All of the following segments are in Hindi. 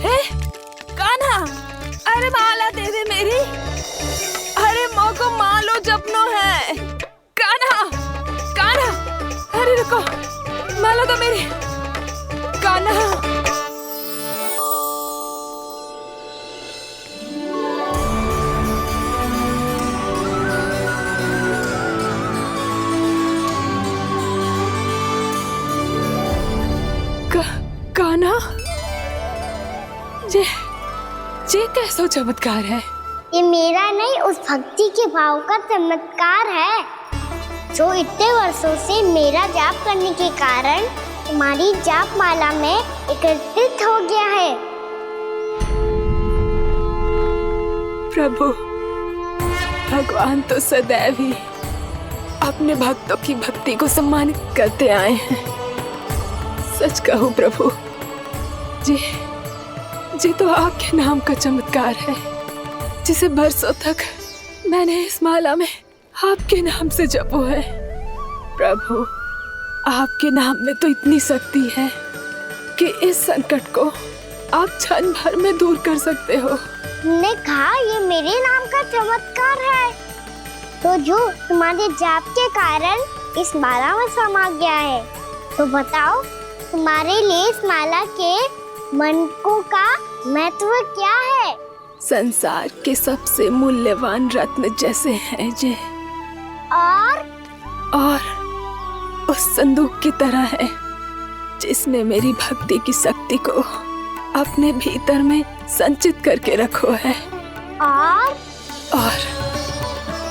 हे कान्हा, अरे माला दे दे मेरी। अरे मोको मालो जपनो है। कान्हा कान्हा, अरे रुको, माला दो मेरी। कान्हा कान्हा, ये कैसा चमत्कार है? ये मेरा नहीं, उस भक्ति के भाव का चमत्कार है जो इतने वर्षों से मेरा जाप करने के कारण तुम्हारी जाप माला में एकत्रित हो गया है। प्रभु, भगवान तो सदैव ही अपने भक्तों की भक्ति को सम्मानित करते आए हैं। सच कहूं प्रभु, जी तो आपके नाम का चमत्कार है, जिसे बरसों तक मैंने इस माला में आपके नाम से जपो है। प्रभु, आपके नाम में तो इतनी शक्ति है कि इस संकट को आप क्षण भर में दूर कर सकते हो। तुमने कहा ये मेरे नाम का चमत्कार है, तो जो तुम्हारे जाप के कारण इस माला में समा गया है, तो बताओ तुम्हारे लिए इस माला के मनकों का महत्व क्या है? संसार के सबसे मूल्यवान रत्न जैसे हैं जे, और उस संदूक की तरह है जिसने मेरी भक्ति की शक्ति को अपने भीतर में संचित करके रखो है। और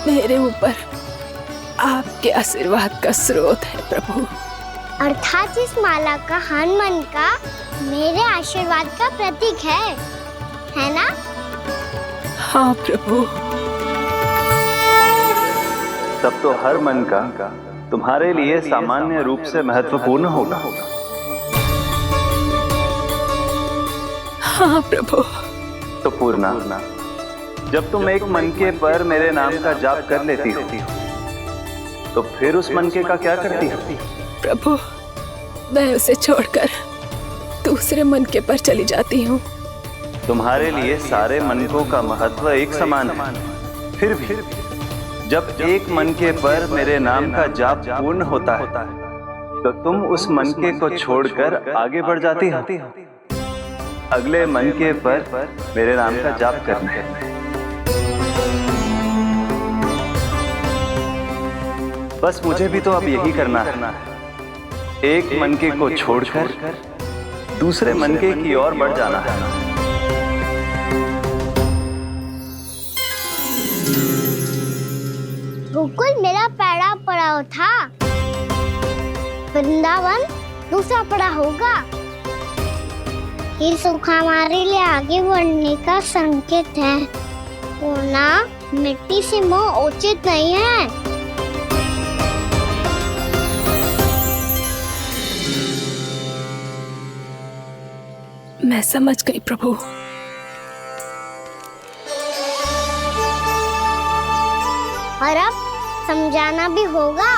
मेरे ऊपर आपके आशीर्वाद का स्रोत है प्रभु। अर्थात इस माला का हनुमान का मेरे आशीर्वाद का प्रतीक है ना? हाँ प्रभु। तब तो हर मन का तुम्हारे लिए सामान्य रूप से महत्वपूर्ण होगा। हाँ प्रभु। तो पूर्णा, जब तुम एक मनके पर मेरे नाम का जाप कर लेती हो, तो फिर उस मनके का क्या करती हो? प्रभु, मैं उसे छोड़कर दूसरे मनके पर चली जाती हूँ। तुम्हारे लिए सारे मनकों का महत्व एक समान है। फिर भी जब एक मनके पर मेरे नाम का जाप पूर्ण होता है, तो तुम उस मनके को छोड़कर आगे बढ़ जाती हो अगले मनके पर मेरे नाम का जाप करने। बस मुझे भी तो अब यही करना है, एक मनके को छोड़कर दूसरे मनके की ओर बढ़ जाना है। गोकुल मेरा पहला पड़ाव था, वृंदावन दूसरा पड़ा होगा। ये सुख हमारे लिए आगे बढ़ने का संकेत है। पूर्णा, मिट्टी से मोह उचित नहीं है। मैं समझ गई प्रभु। और अब समझाना भी होगा।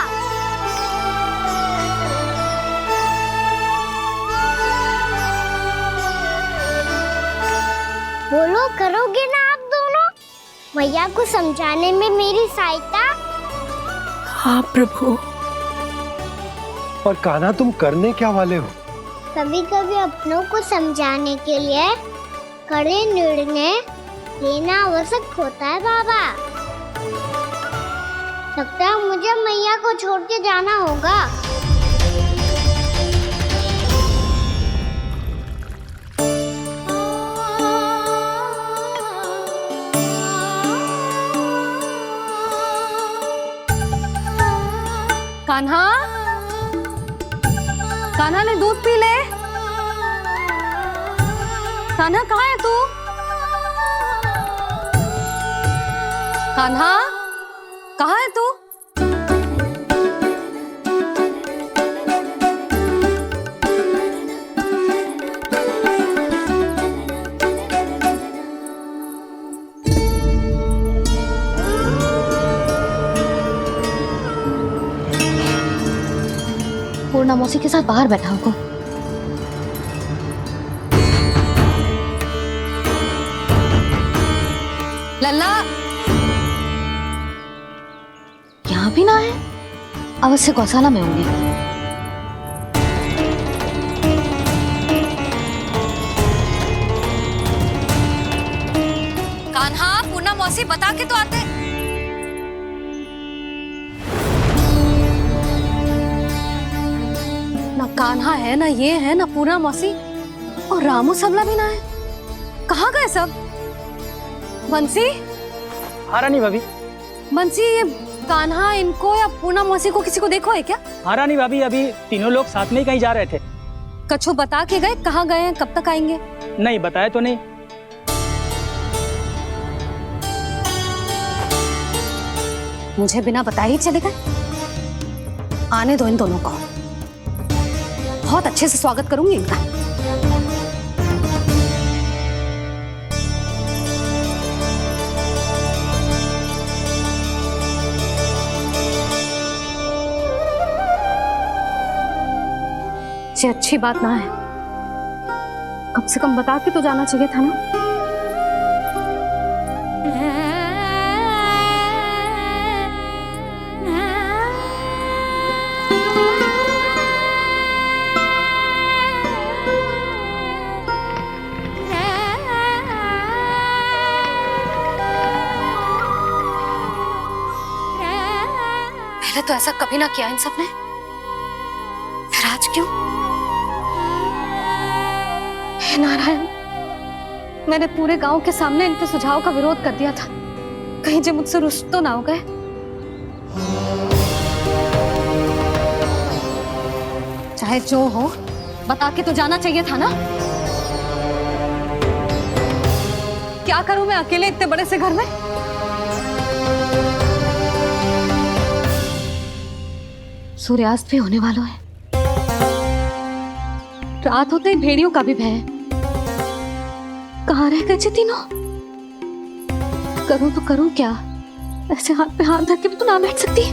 बोलो, करोगे ना आप दोनों? मैया को समझाने में मेरी सहायता? हाँ प्रभु। और कान्हा, तुम करने क्या वाले हो? कभी कभी अपनों को समझाने के लिए कड़े निर्णय लेना आवश्यक होता है बाबा। लगता है मुझे मैया को छोड़ के जाना होगा। कान्हा, कान्हा ने दूध पी ले। कान्हा, कहाँ है तू? कान्हा, कहाँ है तू? पूर्णा मौसी के साथ बाहर बैठा होगा। लल्ला यहाँ भी ना है। अवश्य गौशाला में होंगे। कान्हा, पूना मौसी बता के तो आते। ना कान्हा है, ना ये है, ना पूना मौसी, और रामू सबला भी ना है। कहाँ गए सब? बंसी? हाँ रानी भाभी। बंसी, ये कान्हा इनको या पूना मौसी को किसी को देखो है क्या? हाँ रानी भाभी, अभी तीनों लोग साथ में ही कहीं जा रहे थे। कछु बता के गए कहाँ गए हैं, कब तक आएंगे? नहीं बताया तो नहीं। मुझे बिना बताए ही चले गए। आने दो इन दोनों को, बहुत अच्छे से स्वागत करूंगी इनका। ये अच्छी बात ना है, कम से कम बता के तो जाना चाहिए था ना। पहले तो ऐसा कभी ना किया इन सब ने, फिर आज क्यों? हे नारायण, मैंने पूरे गांव के सामने इनके सुझाव का विरोध कर दिया था, कहीं जे मुझसे रुष्ट तो ना हो गए। चाहे जो हो, बता के तो जाना चाहिए था ना। क्या करूं मैं अकेले इतने बड़े से घर में? सूर्यास्त भी होने वाला है, रात होते ही भेड़ियों का भी भय है। कहाँ रह गए थे तीनों? करूं तो करूं क्या? ऐसे हाथ पे हाथ धर के भी तो ना बैठ सकती।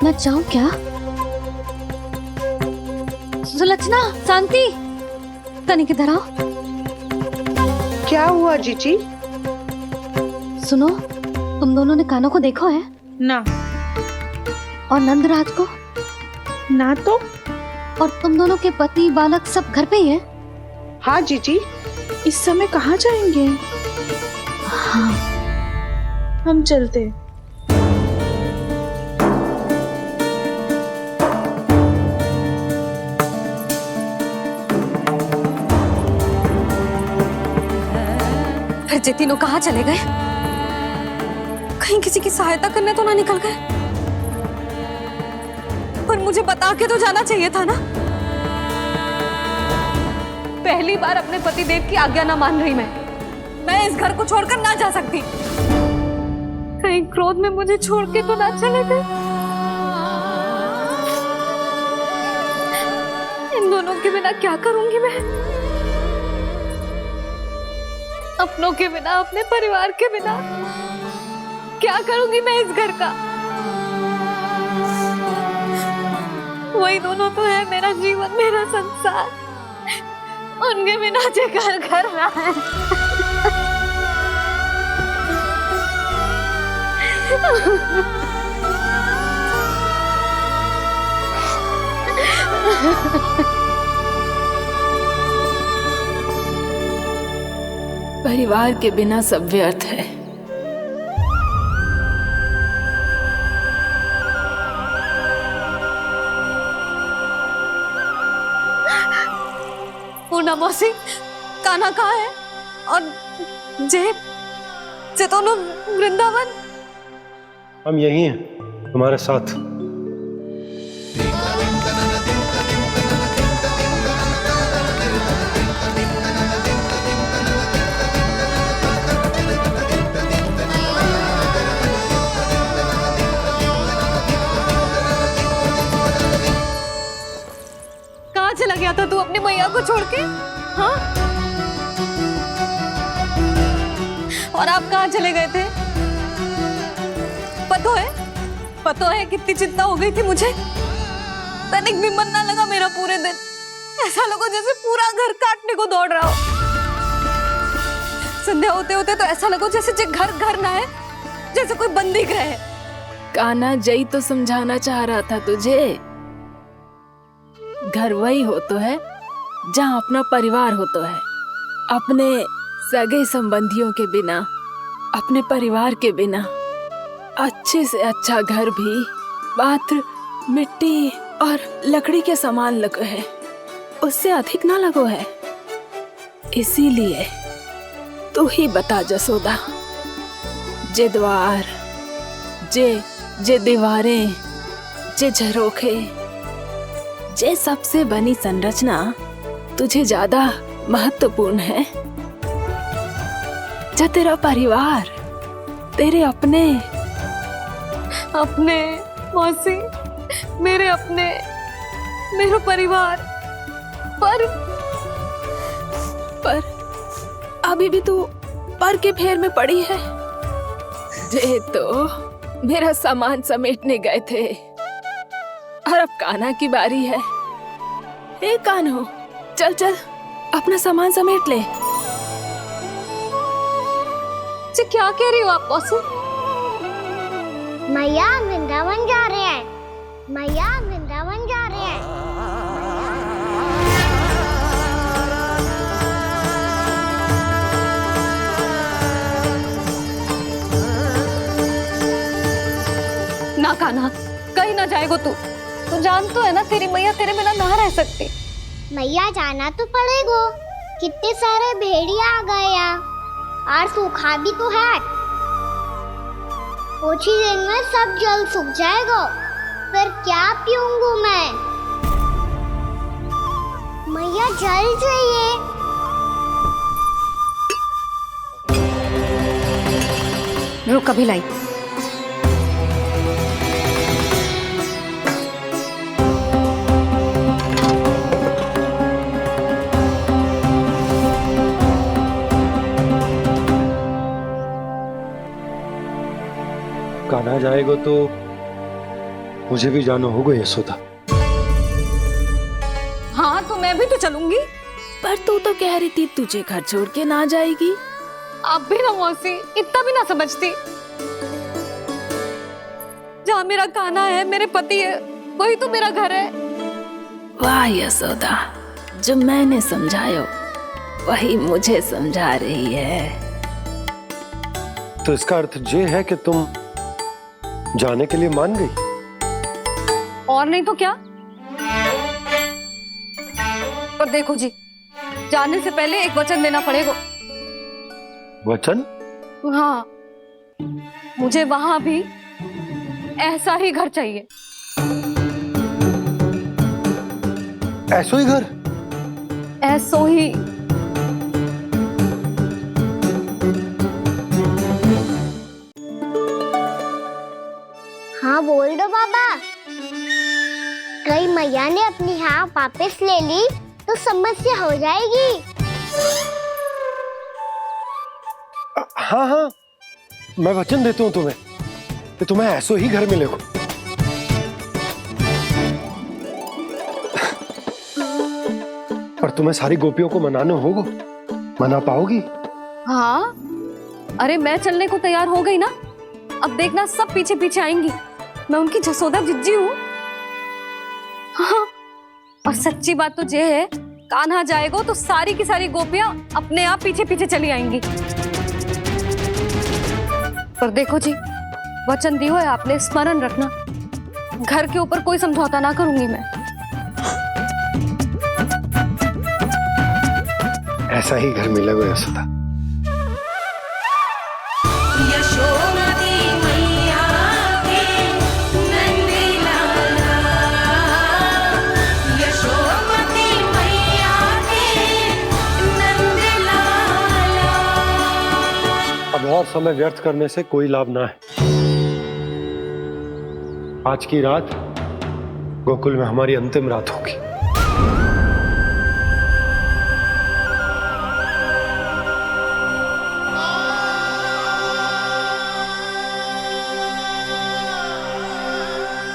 मैं जाऊं क्या? सुलक्षणा, शांति, तनिक इधर आओ। क्या हुआ जीजी? सुनो, तुम दोनों ने कान्हा को देखा है? ना। और नंदराज को? ना तो। और तुम दोनों के पति बालक सब घर पे ही है? हाँ जीजी, इस समय कहाँ जाएंगे? हाँ। हम चलते। फिर जे तीनों कहाँ चले गए? कहीं किसी की सहायता करने तो ना निकल गए? पर मुझे बता के तो जाना चाहिए था ना। पहली बार अपने पति देव की आज्ञा ना मान रही मैं इस घर को छोड़कर ना जा सकती। कहीं क्रोध में मुझे छोड़ के तो ना चले गए। इन दोनों के बिना क्या करूंगी मैं? अपनों के बिना, अपने परिवार के बिना क्या करूंगी मैं इस घर का? वही दोनों तो है मेरा जीवन, मेरा संसार। उनके बिना जे घर घर रहा है। परिवार के बिना सब व्यर्थ है। पूना मौसी, कान्हा कहाँ है? और जे दोनों वृंदावन? हम यही हैं तुम्हारे साथ। कहाँ चला गया था तू अपनी मैया को छोड़ के? हाँ? और आप कहाँ चले गए थे? पता है कितनी चिंता हो गई थी मुझे। तनिक भी मन ना लगा मेरा पूरे दिन। ऐसा लगा जैसे पूरा घर काटने को दौड़ रहा हो। संध्या होते होते तो ऐसा लगो जैसे जे घर घर ना है, जैसे कोई बंदी गृह है। कान्हा जई तो समझाना चाह रहा था तुझे। घर वही हो तो है जहाँ अपना परिवार हो तो है। अपने सगे संबंधियों के बिना, अपने परिवार के बिना अच्छे से अच्छा घर भी मात्र मिट्टी और लकड़ी के समान लगो है, उससे अधिक ना लगो है। इसीलिए तू ही बता जसोदा, जे द्वार, जे दीवारें, जे झरोखे, जे सबसे बनी संरचना तुझे ज्यादा महत्वपूर्ण है? जो तेरा परिवार, तेरे अपने मौसी, मेरा परिवार, पर अभी भी तू पर के फेर में पड़ी है। जे तो मेरा सामान समेटने गए थे और अब कान्हा की बारी है। ए कान्हो, चल चल अपना सामान समेट ले। जी क्या कह रही हो आप मौसी? मैया वृंदावन जा रहे हैं, मैया वृंदावन जा रहे हैं। ना कान्हा, कहीं ना जाएगो तू जान तो है ना तेरी मैया तेरे बिना ना रह सकती। मैया जाना तो पड़ेगा, कितने सारे भेड़िया आ गए यहाँ, और सूखा भी तो है। कुछ ही दिन में सब जल सूख जाएगा, फिर क्या पीऊंगी मैं? मैया जल चाहिए। रुक अभी लाई। कान्हा जाएगा तो मुझे भी जाना होगा यशोदा। हाँ तो मैं भी तो चलूंगी। पर तू तो कह रही थी तुझे घर छोड़ के ना जाएगी। आप भी ना मौसी, इतना भी ना समझती। जहाँ मेरा कान्हा है, मेरे पति है, वही तो मेरा घर है। वाह यशोदा, जो मैंने समझायो वही मुझे समझा रही है। तो इसका अर्थ ये है कि तुम जाने के लिए मान गई? और नहीं तो क्या। पर देखो जी, जाने से पहले एक वचन देना पड़ेगा। वचन? हाँ, मुझे वहां भी ऐसा ही घर चाहिए। ऐसो ही घर? ऐसो ही। हाँ बोल दो बाबा। कहीं मैया ने अपनी हाँ वापस ले ली तो समस्या हो जाएगी। हाँ हाँ, मैं वचन देता हूँ तुम्हें कि तुम्हें ऐसो ही घर मिलेगा। पर तुम्हें सारी गोपियों को मनाना होगा। मना पाओगी? हाँ, अरे मैं चलने को तैयार हो गई ना। अब देखना सब पीछे पीछे आएंगी। मैं उनकी जसोदा जिज्जी हूँ। हाँ, और सच्ची बात तो ये है, कान्हा जाएगा तो सारी की सारी गोपियां अपने आप पीछे पीछे चली आएंगी। पर देखो जी, वचन दियो है आपने, स्मरण रखना। घर के ऊपर कोई समझौता ना करूंगी मैं। ऐसा ही घर मिलेगा यशोदा। अब और समय व्यर्थ करने से कोई लाभ ना है। आज की रात गोकुल में हमारी अंतिम रात होगी।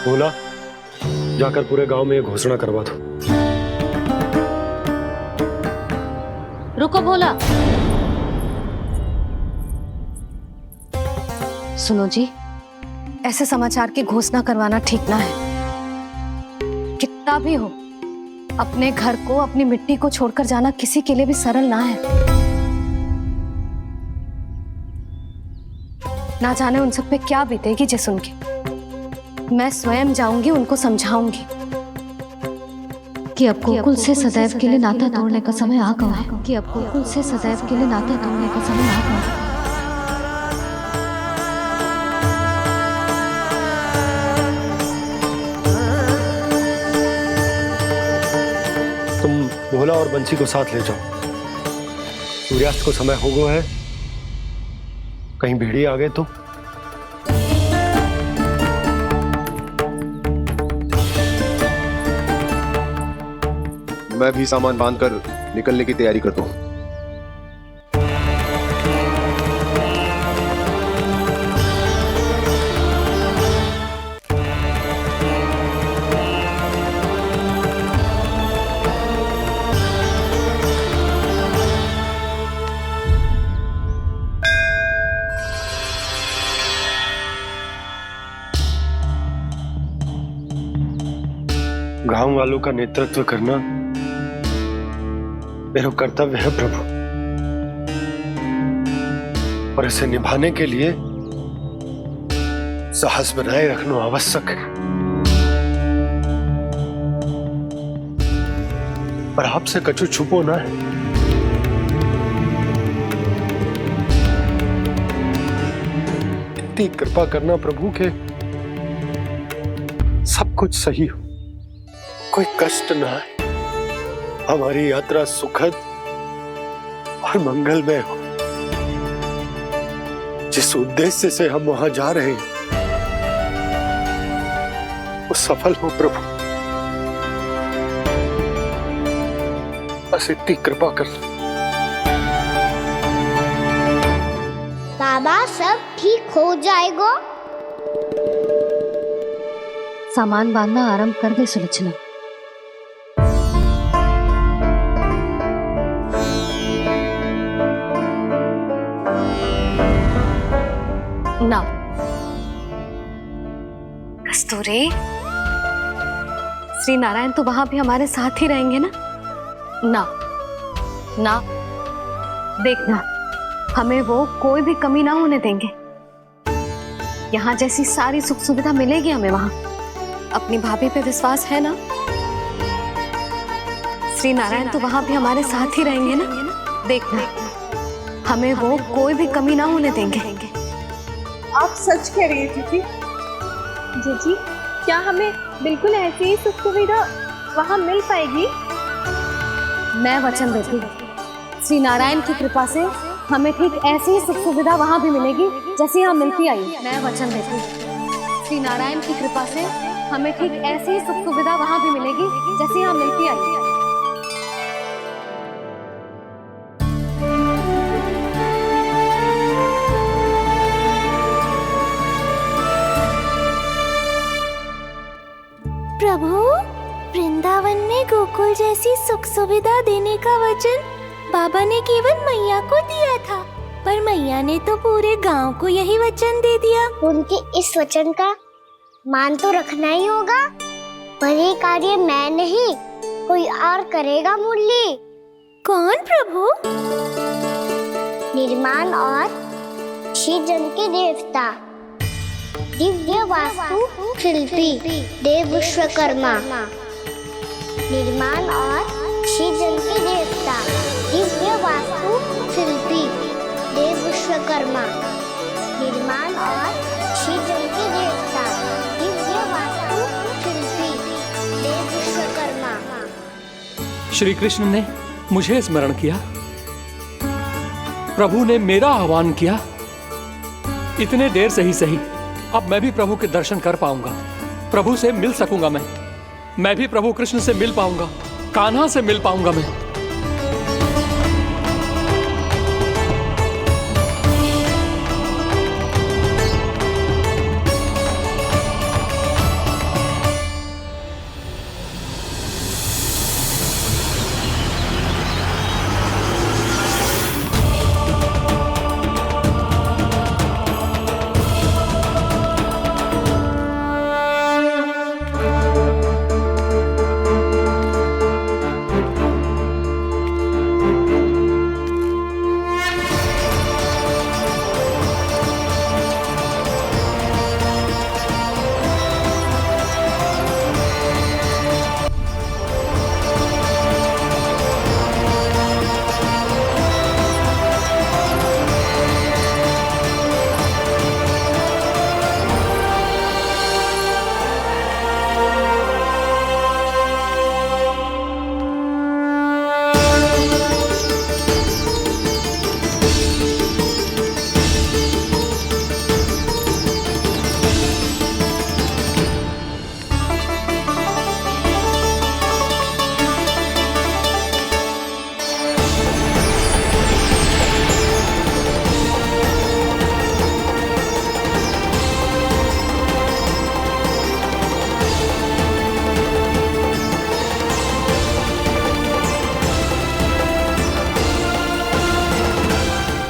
बोला, जाकर पूरे गांव में ये घोषणा करवा दो। रुको भोला, सुनो जी, ऐसे समाचार की घोषणा करवाना ठीक ना है। कितना भी हो, अपने घर को, अपनी मिट्टी को छोड़कर जाना किसी के लिए भी सरल ना है। ना जाने उन सब पे क्या बीतेगी जे सुन के। मैं स्वयं जाऊंगी, उनको समझाऊंगी कि अब गोकुल से सदैव के लिए नाता तोड़ने का समय आ गया है, कि अब गोकुल से सदैव के लिए नाता तोड़ने का समय आ गया है। तुम भोला और बंसी को साथ ले जाओ। सूर्यास्त को समय हो गया है, कहीं भेड़िए आ गए तो। मैं भी सामान बांधकर निकलने की तैयारी करता हूँ। गांव वालों का नेतृत्व करना मेरा कर्तव्य है प्रभु, और इसे निभाने के लिए साहस बनाए रखना आवश्यक है। पर आपसे कछु छुपो ना है। इतनी कृपा करना प्रभु के सब कुछ सही हो, कोई कष्ट ना है, हमारी यात्रा सुखद और मंगलमय हो। जिस उद्देश्य से हम वहां जा रहे हैं वो सफल हो प्रभु, बस इतनी कृपा कर। बाबा सब ठीक हो जाएगा। सामान बांधना आरंभ कर दे सुलोचना। ना कस्तूरी, श्री नारायण तो वहां भी हमारे साथ ही रहेंगे ना? ना ना, देखना, हमें वो कोई भी कमी ना होने देंगे। यहाँ जैसी सारी सुख सुविधा मिलेगी हमें वहां। अपनी भाभी पे विश्वास है ना? श्री नारायण तो वहां भी हमारे साथ ही रहेंगे ना? देखना, हमें वो कोई भी कमी ना होने देंगे। आप सच कह रही है जीजी। जीजी, क्या हमें बिल्कुल ऐसी ही सुख सुविधा वहाँ मिल पाएगी? मैं वचन देती हूँ, श्री नारायण की कृपा से हमें ठीक ऐसी ही सुख सुविधा वहाँ भी मिलेगी जैसी यहाँ मिलती आई। मैं वचन देती हूँ, श्री नारायण की कृपा से हमें ठीक ऐसी ही सुख सुविधा वहाँ भी मिलेगी जैसी यहाँ मिलती आई। प्रभु, वृंदावन में गोकुल जैसी सुख सुविधा देने का वचन बाबा ने केवल मैया को दिया था, पर मैया ने तो पूरे गांव को यही वचन दे दिया। उनके इस वचन का मान तो रखना ही होगा, पर ये कार्य मैं नहीं, कोई और करेगा। मुरली कौन प्रभु? निर्माण और सृजन के देवता, दिव्य वास्तु शिल्पी देव विश्वकर्मा। निर्माण और सृजन के देवता, दिव्य वास्तु शिल्पी देव विश्वकर्मा। निर्माण और सृजन के देवता, दिव्य वास्तु शिल्पी देव विश्वकर्मा। श्री कृष्ण ने मुझे स्मरण किया, प्रभु ने मेरा आह्वान किया। इतने देर से ही सही, अब मैं भी प्रभु के दर्शन कर पाऊंगा, प्रभु से मिल सकूंगा। मैं भी प्रभु कृष्ण से मिल पाऊंगा, कान्हा से मिल पाऊंगा मैं।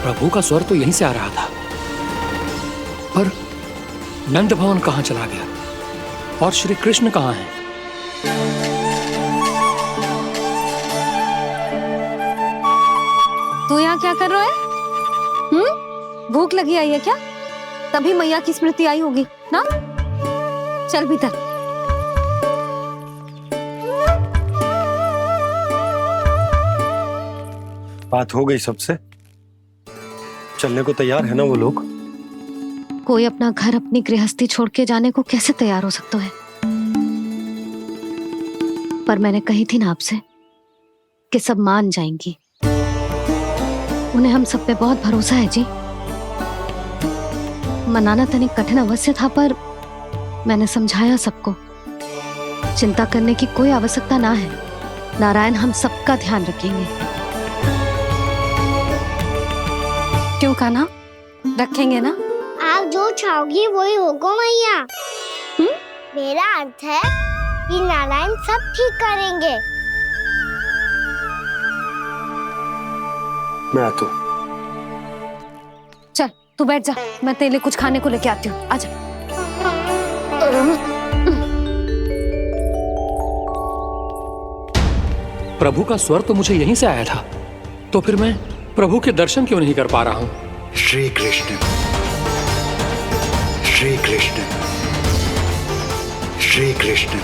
प्रभु का स्वर तो यहीं से आ रहा था, पर नंद भवन कहाँ चला गया और श्री कृष्ण कहाँ हैं? तू यहाँ क्या कर रहा है? भूख लगी आई है क्या? तभी मैया की स्मृति आई होगी ना? चल भीतर। बात हो गई सबसे? चलने को तैयार है ना वो लोग? कोई अपना घर अपनी गृहस्थी छोड़ के जाने को कैसे तैयार हो सकता है? पर मैंने कही थी ना आपसे कि सब मान जाएंगी। उन्हें हम सब पे बहुत भरोसा है जी। मनाना तनिक कठिन अवश्य था, पर मैंने समझाया सबको। चिंता करने की कोई आवश्यकता ना है। नारायण हम सबका ध्यान रखेंगे। क्यों कान्हा, रखेंगे ना? आप जो चाहोगी वही होगा मैया। मेरा अर्थ है कि नारायण सब ठीक करेंगे। मैं आता हूं। चल तू बैठ जा, मैं तेरे लिए कुछ खाने को लेके आती हूँ। आजा। प्रभु का स्वर तो मुझे यहीं से आया था, तो फिर मैं प्रभु के दर्शन क्यों नहीं कर पा रहा हूँ? श्री कृष्ण, श्री कृष्ण, श्री कृष्ण,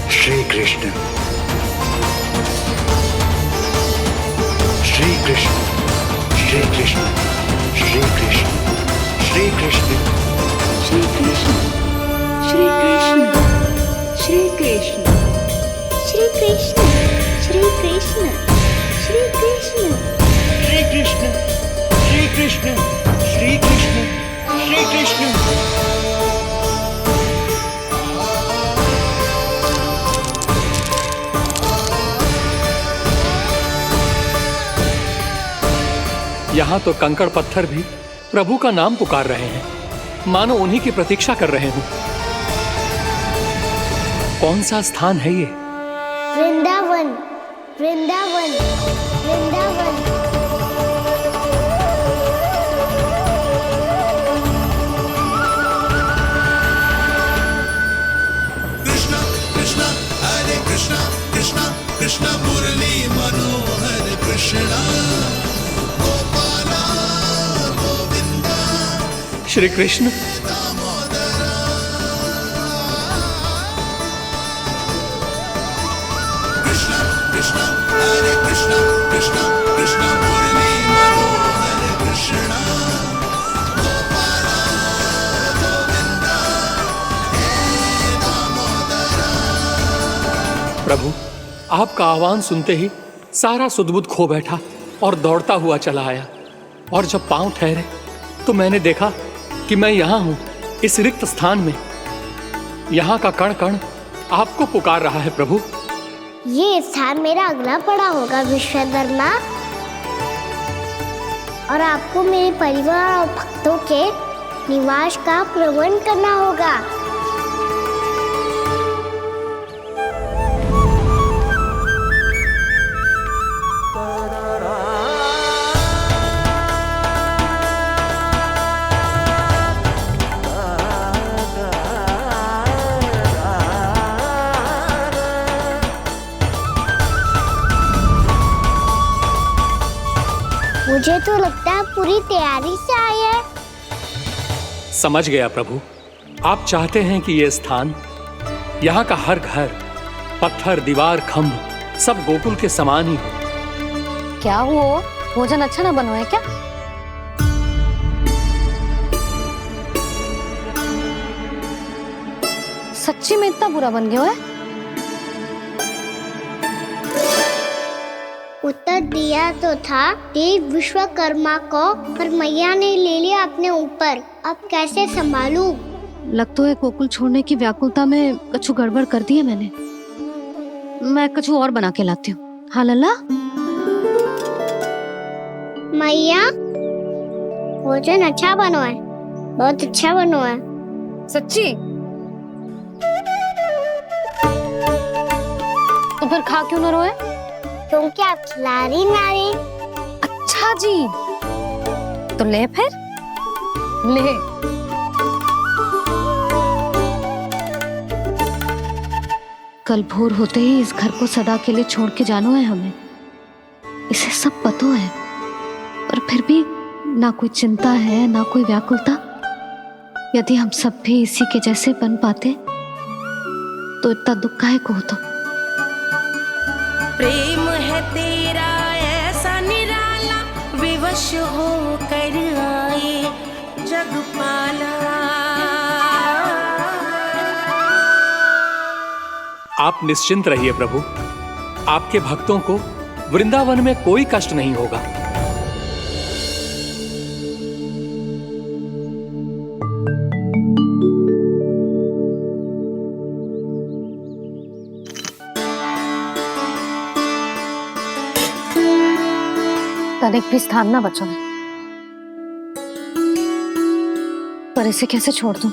श्री कृष्ण, श्री कृष्ण, श्री कृष्ण, श्री कृष्ण, श्री कृष्ण, श्री कृष्ण, श्री कृष्ण, श्री कृष्ण, श्री कृष्ण, श्री कृष्ण, श्री कृष्ण, श्री कृष्ण, श्री कृष्ण, श्री कृष्ण, श्री कृष्ण। यहाँ तो कंकड़ पत्थर भी प्रभु का नाम पुकार रहे हैं, मानो उन्हीं की प्रतीक्षा कर रहे हूँ। कौन सा स्थान है ये? वृंदावन, वृंदावन, वृंदावन। कृष्णा कृष्णा हरे कृष्णा, कृष्णा कृष्णा मुरली मनोहर कृष्णा, गोपाला गोविंदा, श्री कृष्ण। कृष्णा कृष्णा हरे कृष्णा, कृष्णा कृष्णा मुरली मनोहर कृष्णा, गोपाला गोविंदा, हे दामोदरा। प्रभु, आपका आह्वान सुनते ही सारा सुध-बुध खो बैठा और दौड़ता हुआ चला आया। और जब पांव ठहरे तो मैंने देखा कि मैं यहाँ हूँ, इस रिक्त स्थान में। यहाँ का कण कण आपको पुकार रहा है प्रभु। ये स्थान मेरा अगला पड़ा होगा विश्वकर्मा, और आपको मेरे परिवार और भक्तों के निवास का प्रबंध करना होगा। मुझे तो लगता है पूरी तैयारी से आए हैं। समझ गया प्रभु, आप चाहते हैं कि ये स्थान, यहाँ का हर घर, पत्थर, दीवार, खम्भ सब गोकुल के समान ही हो। क्या हुआ? भोजन अच्छा ना बनो है क्या? सच्ची में इतना बुरा बन गया है? उत्तर दिया तो था देव विश्वकर्मा को, पर मैया ने ले लिया अपने ऊपर। अब कैसे संभालूं? लग तो है गोकुल छोड़ने की व्याकुलता में कछु गड़बड़ कर दी है मैंने। मैं कछु और बना के लाती हूँ। हाँ लल्ला? मैया, भोजन अच्छा बनो है, बहुत अच्छा बनो है। सच्ची? तो फिर खा क्यों न रोए? क्योंकि आप खिला रही नारी। अच्छा, अच्छा जी, तो ले फिर ले। कल भोर होते ही इस घर को सदा के लिए छोड़ के जाना है हमें, इसे सब पता है, पर फिर भी ना कोई चिंता है ना कोई व्याकुलता। यदि हम सब भी इसी के जैसे बन पाते तो इतना दुख काहे को होता। प्रेम है तेरा ऐसा निराला, विवश हो कर आए जगपाला। आप निश्चिंत रहिए प्रभु, आपके भक्तों को वृंदावन में कोई कष्ट नहीं होगा। तनिक भी स्थान ना बचो, पर इसे कैसे छोड़ दूं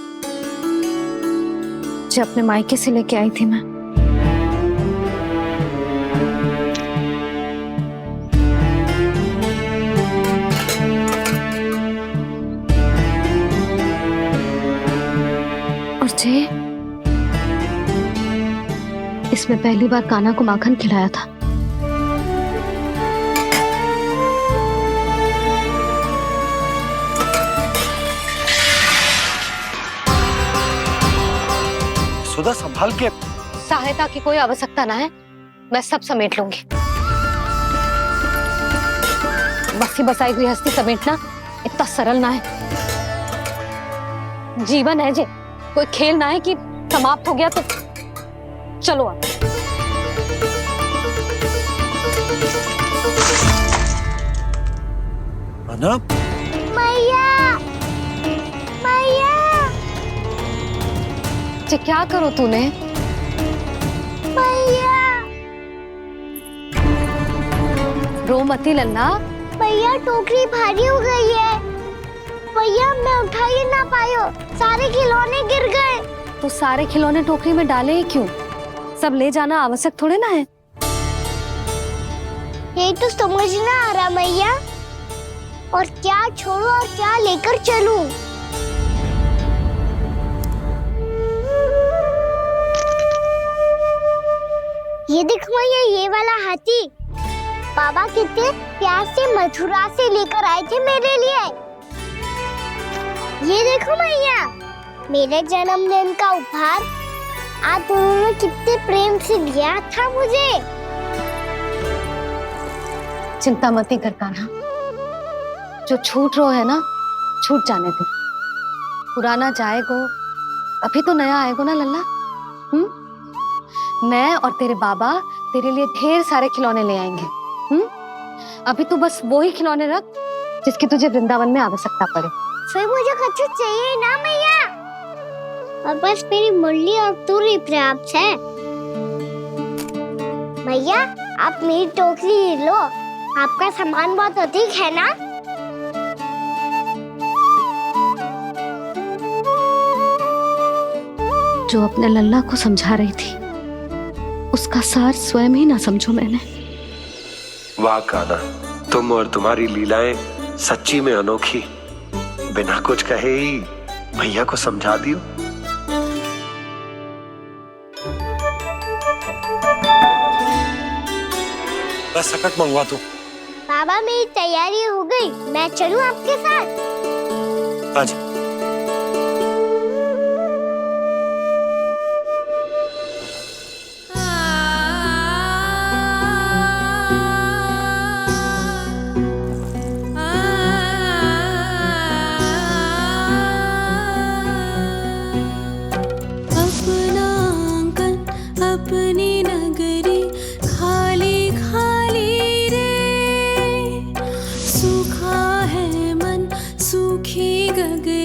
जो अपने मायके से लेके आई थी मैं। और जे इसमें पहली बार कान्हा को माखन खिलाया था। सुधा संभाल के। सहायता की कोई आवश्यकता ना है, मैं सब समेट लूंगी। बसी बसाई गृहस्थी समेटना इतना सरल ना है। जीवन है जे, कोई खेल ना है कि समाप्त हो गया तो चलो आप। मैया, मैया। जे क्या करो तूने? मैया, रो मती लल्ला। भैया टोकरी भारी हो गई है। भैया मैं उठा ही ना पायो, सारे खिलौने गिर गए। तो सारे खिलौने टोकरी में डाले ही क्यों? सब ले जाना आवश्यक थोड़े ना है। यही तो समझ ना आ रहा मैया, और क्या छोड़ू और क्या लेकर चलूं? ये देख मैया, ये वाला हाथी बाबा कितने प्यार से मथुरा से लेकर आए थे मेरे लिए। ये देखो मैया, मेरे जन्मदिन का उपहार आज उन्होंने कितने प्रेम से दिया था मुझे। चिंता मत कर कान्हा, जो छूट रो है ना छूट जाने दे। पुराना जाएगो, अभी तो नया आएगो ना लल्ला। मैं और तेरे बाबा तेरे लिए ढेर सारे खिलौने ले आएंगे। अभी तू बस वो ही खिलौने रख जिसकी तुझे वृंदावन में आवश्यकता पड़े। फिर मुझे कुछ चाहिए ना मैया, और बस मेरी मुरली और तुरी पर्याप्त है। भैया आप मेरी टोकरी लो, आपका सामान बहुत अधिक है ना। जो अपने लल्ला को समझा रही थी उसका सार स्वयं ही ना समझो मैंने। वाह कान्हा, तुम और तुम्हारी लीलाएं सच्ची में अनोखी। बिना कुछ कहे ही भैया को समझा दियो। बस सकट मंगवा दो। बाबा मेरी तैयारी हो गई, मैं चलूं आपके साथ? आजा। अपनी नगरी खाली खाली रे, सूखा है मन सूखी गगरी।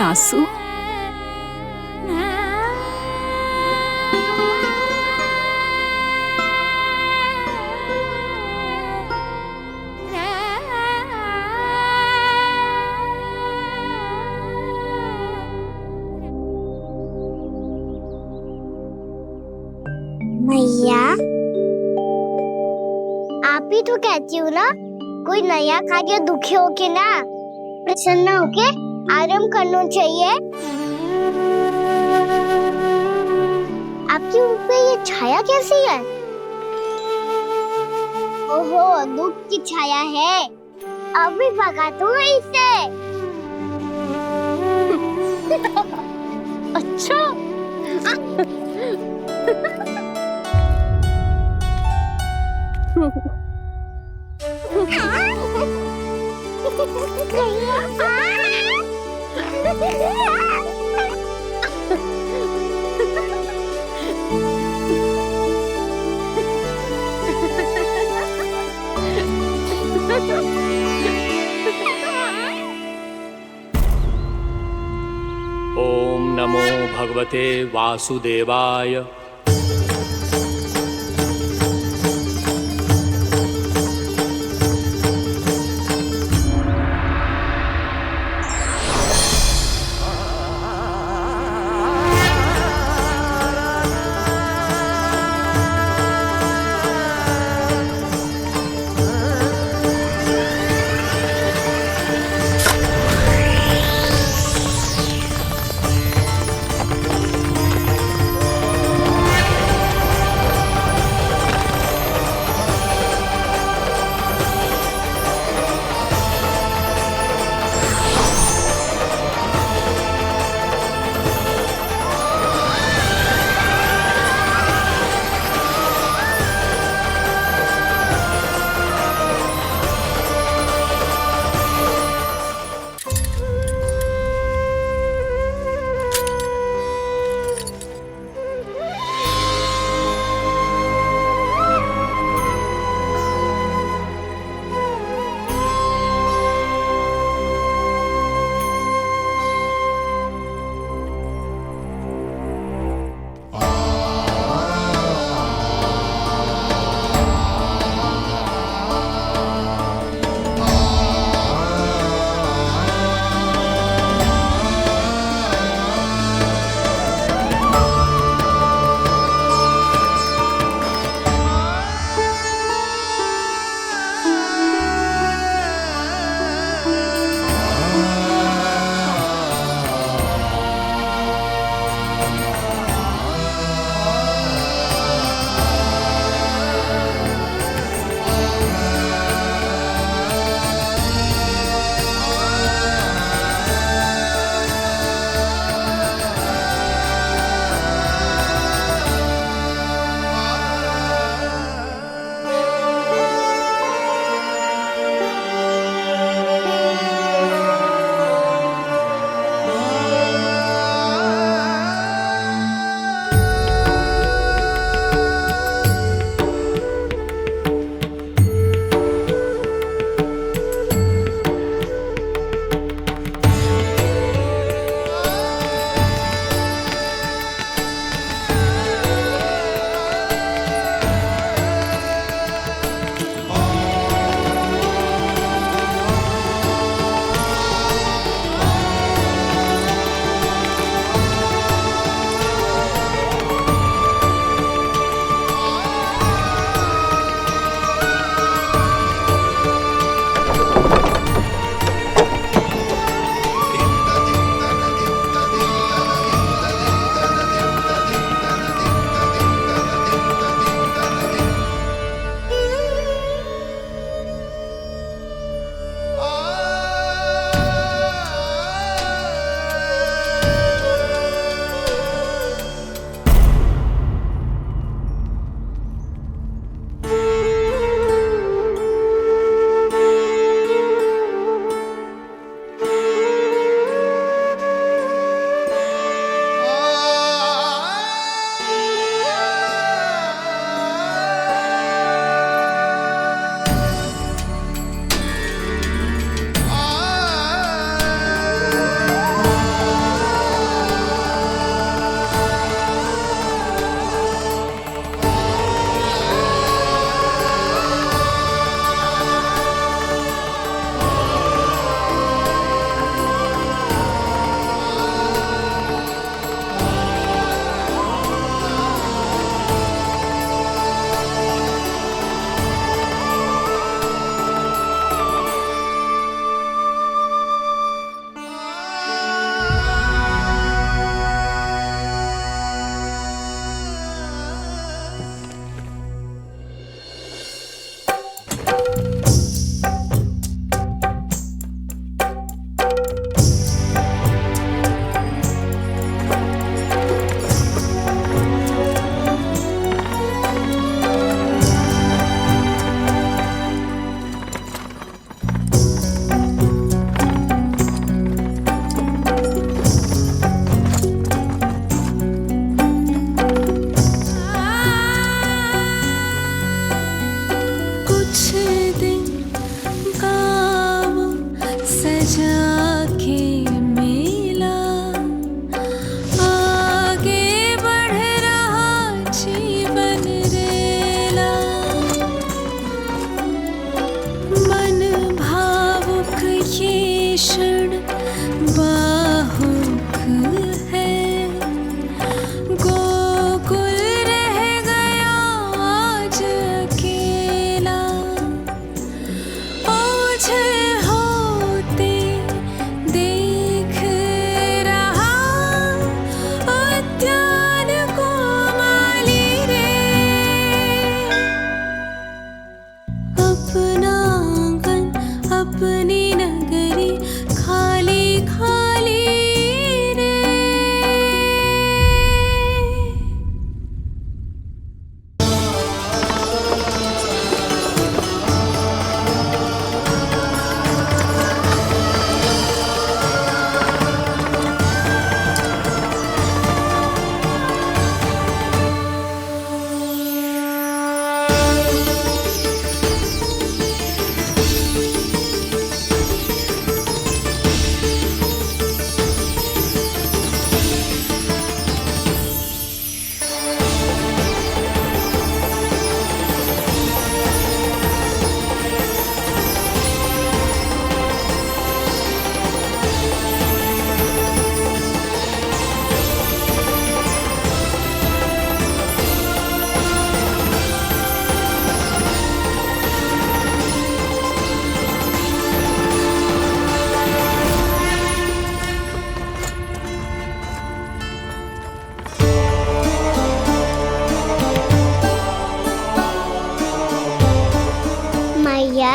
आंसू? मैया, आप ही तो कहती हो ना, कोई नया कार्य दुखी होके ना प्रसन्न होके आराम करना चाहिए। आपकी मुंह पे ये छाया कैसी है? ओहो, दुख की छाया है। अभी भगा दूं इसे। अच्छा। ओम नमो भगवते वासुदेवाय।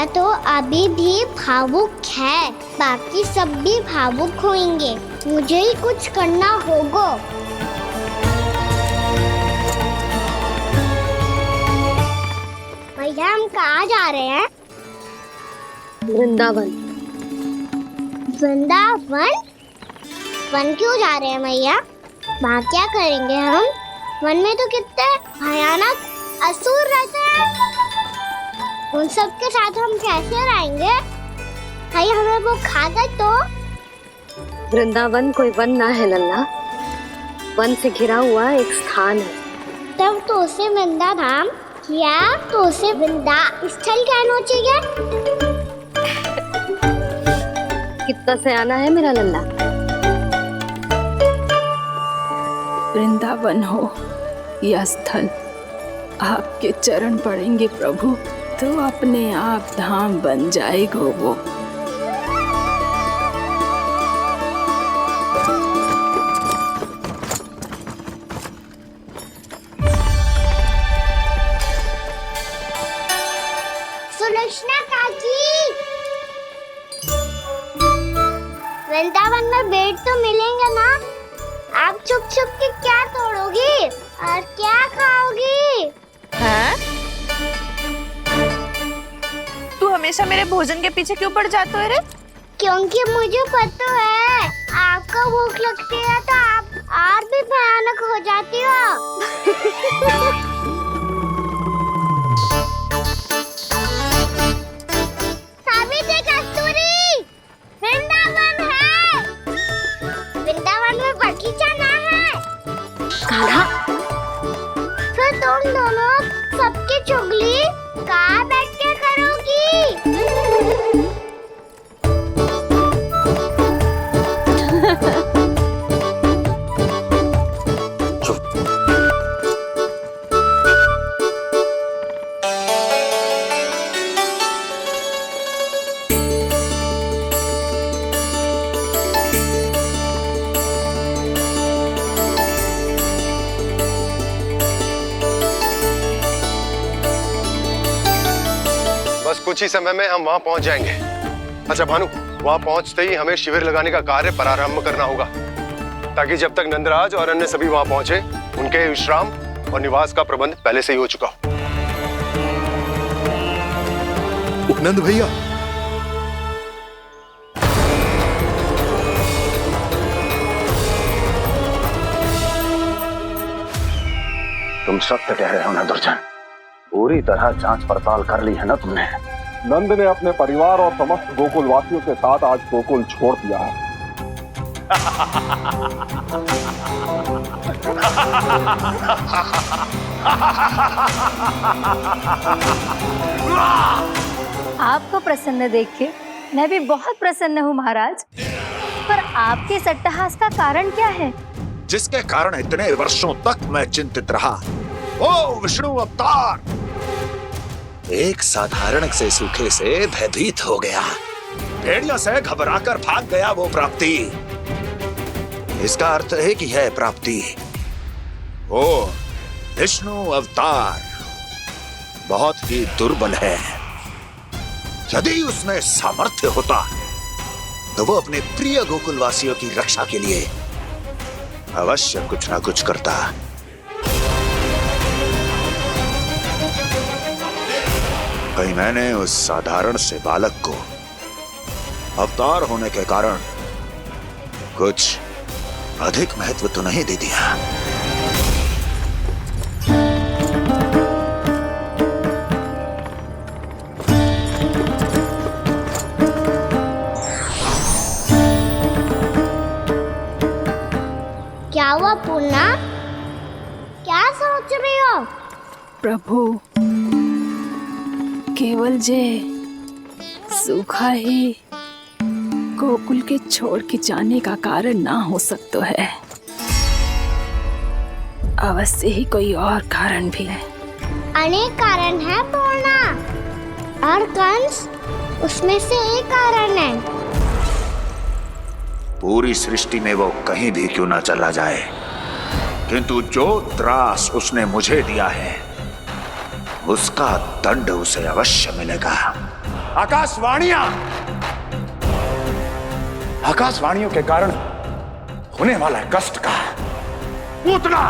भैया तो अभी भी भावुक है, बाकी सब भी भावुक होंगे। मुझे ही कुछ करना होगा। भैया हम कहाँ जा रहे हैं? वृंदावन। वृंदावन? वन क्यों जा रहे हैं भैया? वहाँ क्या करेंगे हम? वन में तो कितने भयानक असुर रहते हैं। उन सब के साथ हम कैसे रहेंगे? भाई हमें वो खा गए तो? वृंदावन कोई वन ना है लल्ला, वन से घिरा हुआ एक स्थान है। तब तो उसे वृंदा धाम क्या तो उसे वृंदा स्थल कहना चाहिए। कितना सयाना है मेरा लल्ला। वृंदावन हो या स्थल, आपके चरण पड़ेंगे प्रभु तो अपने आप धाम बन जाएगा वो। सुलक्षणा काकी, वृंदावन में बेट तो मिलेंगे ना? आप छुप छुप के क्या तोड़ोगी और क्या खाओगी? हाँ? तू हमेशा मेरे भोजन के पीछे क्यों पड़ जाता है रे? क्योंकि मुझे पता है आपको भूख लगती है तो आप और भी भयानक हो जाती हो। सावित्री कस्तूरी, वृंदावन है। वृंदावन में बगीचा ना है। कान्हा, फिर तुम दोनों सबकी चुगली कहाँ बैठ के करोगी? बस कुछ ही समय में हम वहां पहुंच जाएंगे। अच्छा भानु, वहां पहुंचते ही हमें शिविर लगाने का कार्य प्रारंभ करना होगा, ताकि जब तक नंदराज और अन्य सभी वहां पहुंचे उनके विश्राम और निवास का प्रबंध पहले से ही हो चुका हो। नंद भैया, तुम सत्य कह रहे हो ना दुर्जन, पूरी तरह जांच पड़ताल कर ली है ना तुमने? नंद ने अपने परिवार और समस्त गोकुल वासियों के साथ आज गोकुल छोड़ दिया है। आपको प्रसन्न देख के मैं भी बहुत प्रसन्न हूँ महाराज, पर आपके इस अट्टहास का कारण क्या है? जिसके कारण इतने वर्षों तक मैं चिंतित रहा, ओ विष्णु अवतार, एक साधारण से सूखे से भयभीत हो गया, भेड़ियों से घबराकर भाग गया वो प्राप्ति। इसका अर्थ है कि है प्राप्ति ओ विष्णु अवतार बहुत ही दुर्बल है। यदि उसमें सामर्थ्य होता तो वो अपने प्रिय गोकुलवासियों की रक्षा के लिए अवश्य कुछ ना कुछ करता। कहीं मैंने उस साधारण से बालक को अवतार होने के कारण कुछ अधिक महत्व तो नहीं दे दिया। क्या हुआ पूर्णा? क्या सोच रही हो? प्रभु, केवल जे सूखा ही गोकुल के छोड़ के जाने का कारण ना हो सकता है, अवश्य ही कोई और कारण भी है। अनेक कारण है पूर्णा, और कंस उसमें से एक कारण है। पूरी सृष्टि में वो कहीं भी क्यों ना चला जाए, किंतु जो त्रास उसने मुझे दिया है उसका दंड उसे अवश्य मिलेगा। आकाशवाणियों के कारण होने वाला कष्ट का, पूतना,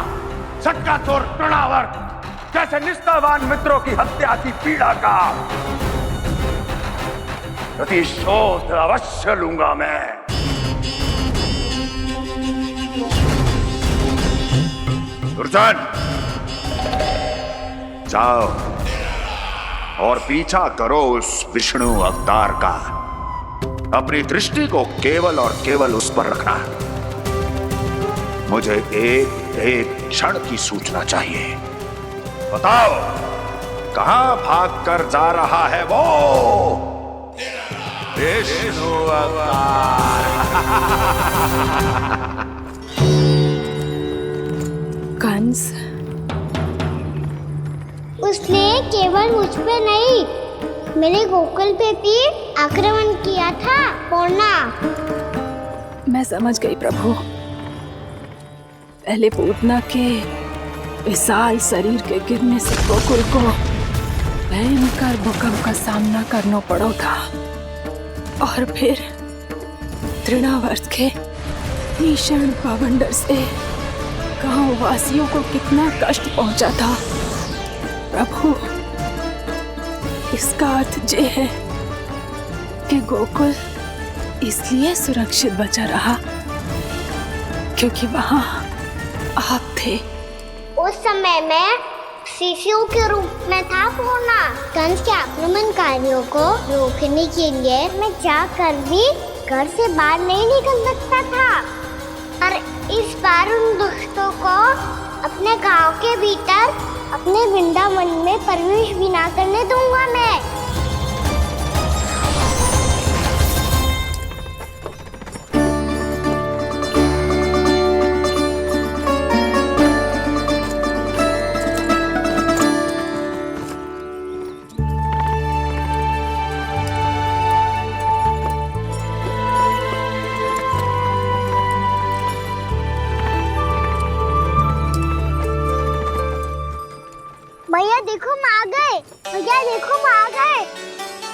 सटका चोर तृणावर जैसे निष्ठावान मित्रों की हत्या की पीड़ा का प्रतिशोध अवश्य लूंगा मैं। दुर्जन, जाओ और पीछा करो उस विष्णु अवतार का। अपनी दृष्टि को केवल और केवल उस पर रखना। मुझे एक एक क्षण की सूचना चाहिए। बताओ, कहां भागकर जा रहा है वो विष्णु अवतार? कंस, उसने केवल मुझ पे नहीं, मेरे गोकुल पे भी आक्रमण किया था। पूर्णा, मैं समझ गई प्रभु। पहले पूतना के विशाल शरीर के गिरने से गोकुल को भयंकर भूकंप का सामना करना पड़ा था, और फिर तृणावर्त के भीषण पावंडर से गांव वासियों को कितना कष्ट पहुंचा था। प्रभु, इसका अर्थ ये है कि गोकुल इसलिए सुरक्षित बचा रहा क्योंकि वहां आप थे। उस समय मैं शिशु के रूप में था पूर्णा। कंस के आक्रमणकारियों को रोकने के लिए मैं जाकर भी घर से बाहर नहीं निकल सकता था, और इस बार उन दुष्टों को अपने गांव के भीतर, अपने वृंदावन में प्रवेश भी ना करने दूंगा मैं। भैया देखो हम आ गए, भैया देखो हम आ गए,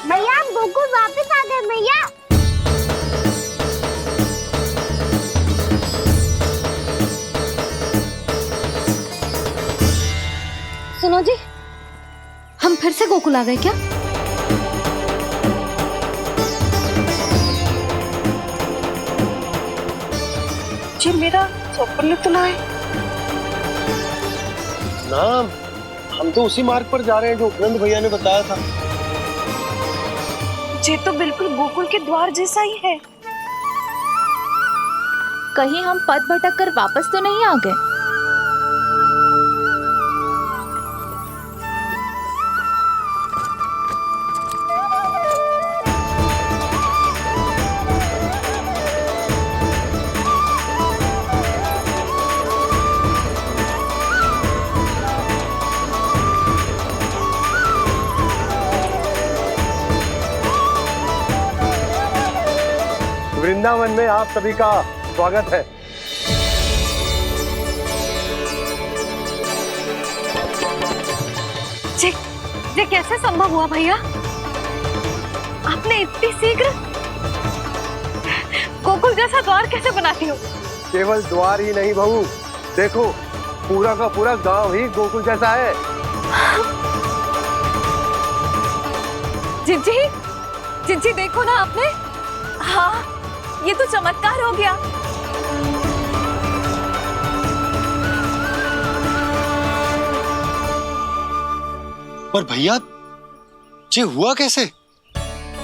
भैया हम गोकुल वापस आ गए भैया। सुनो जी, हम फिर से गोकुल आ गए क्या? जी मेरा स्वप्न तो ना है। ना, हम तो उसी मार्ग पर जा रहे हैं जो उपनंद भैया ने बताया था। ये तो बिल्कुल गोकुल के द्वार जैसा ही है। कहीं हम पथ भटक कर वापस तो नहीं आ गए? वृंदावन में आप सभी का स्वागत है। ये कैसे संभव हुआ भैया? आपने इतनी शीघ्र गोकुल जैसा द्वार कैसे बनाती हो? केवल द्वार ही नहीं बहू, देखो पूरा का पूरा गांव ही गोकुल जैसा है। जिज्जी, जिज्जी देखो ना आपने। हाँ, ये तो चमत्कार हो गया। पर भैया, ये हुआ कैसे?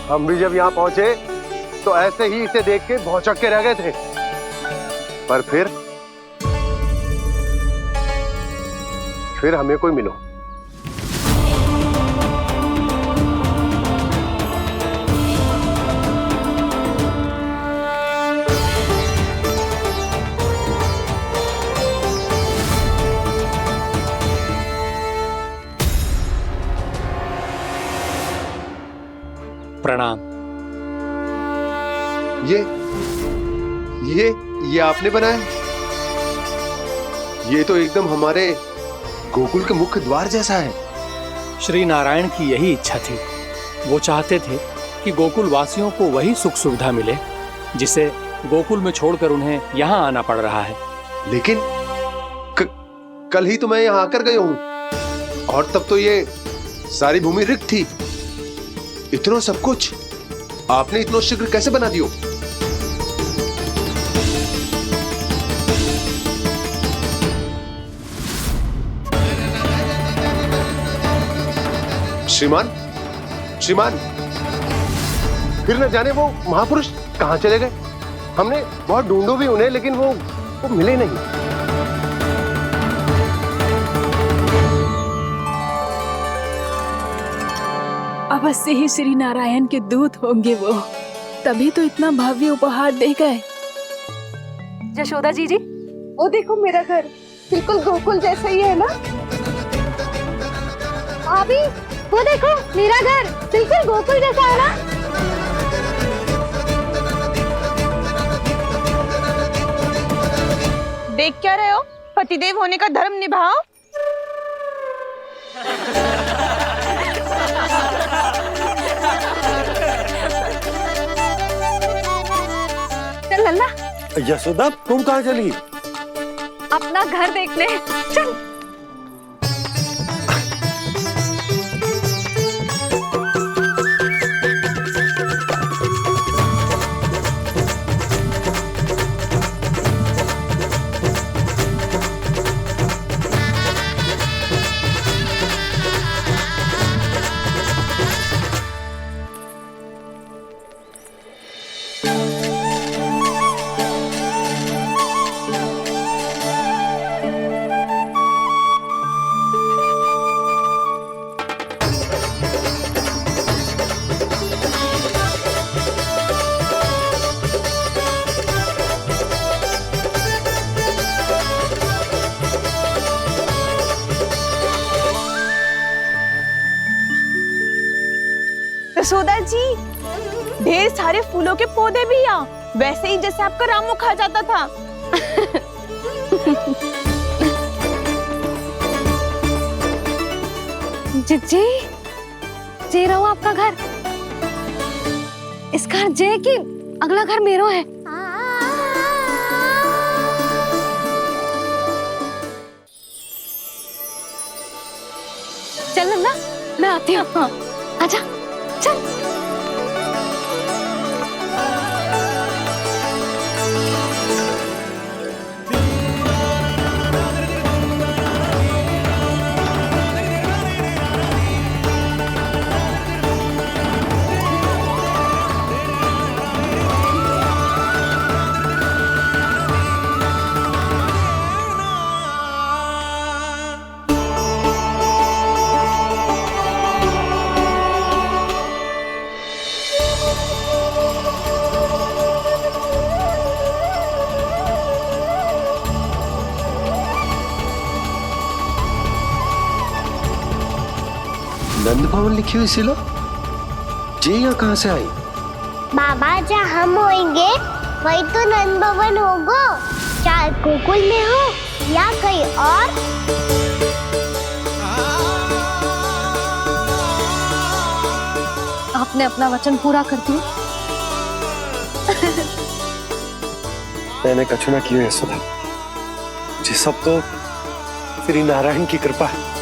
हम भी जब यहाँ पहुंचे तो ऐसे ही इसे देख के भौचक के रह गए थे, पर फिर हमें कोई मिलो। प्रणाम। ये आपने बनाया? ये तो एकदम हमारे गोकुल के मुख्य द्वार जैसा है। श्री नारायण की यही इच्छा थी। वो चाहते थे कि गोकुल वासियों को वही सुख सुविधा मिले जिसे गोकुल में छोड़कर उन्हें यहाँ आना पड़ रहा है। लेकिन कल ही तो मैं यहाँ आकर गया हूँ और तब तो ये सारी भूमि रिक्त थी। इतना सब कुछ आपने इतना शीघ्र कैसे बना दियो? श्रीमान, श्रीमान, फिर न जाने वो महापुरुष कहां चले गए। हमने बहुत ढूंढो भी उन्हें, लेकिन वो मिले नहीं। अवश्य ही श्री नारायण के दूत होंगे वो, तभी तो इतना भव्य उपहार दे गए। यशोदा जी जी, वो देखो मेरा घर बिल्कुल गोकुल जैसा ही है ना। भाभी वो देखो मेरा घर बिल्कुल गोकुल जैसा है ना। देख क्या रहे हो, पतिदेव होने का धर्म निभाओ। चल लल्ला, यशोदा तुम कहाँ चली? अपना घर देखने चल। यशोदा जी, ढेर सारे फूलों के पौधे भी यहाँ, वैसे ही जैसे आपका रामू खा जाता था। जी जे रहो आपका घर। इस घर जे की अगला घर मेरो है। चल ना, मैं आती हूँ। हाँ, आजा चल। नंद भवन लिखी हुई सिलो, जे यहाँ कहाँ से आई? बाबा जहाँ हम होंगे वही तो नंद भवन होगा। चाहे गोकुल में हो या कहीं और। आपने अपना वचन पूरा कर दिया। मैंने कछु ना किया यशोदा, ये सब तो श्री नारायण की कृपा है।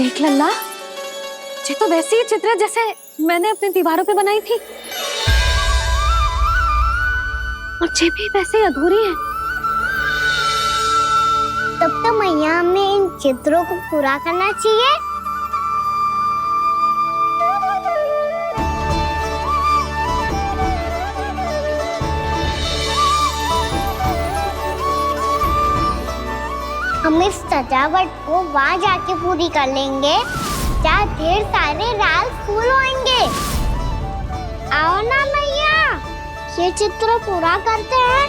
देख लल्ला, ये तो वैसी ही चित्र है जैसे मैंने अपनी दीवारों पे बनाई थी, और ये भी वैसे ही अधूरी है। तब तो मैया हमें इन चित्रों को पूरा करना चाहिए। हम इस सजावट को वहाँ जाके पूरी कर लेंगे जहाँ ढेर सारे लाल फूल होंगे। आओ ना मैया, ये चित्र पूरा करते हैं।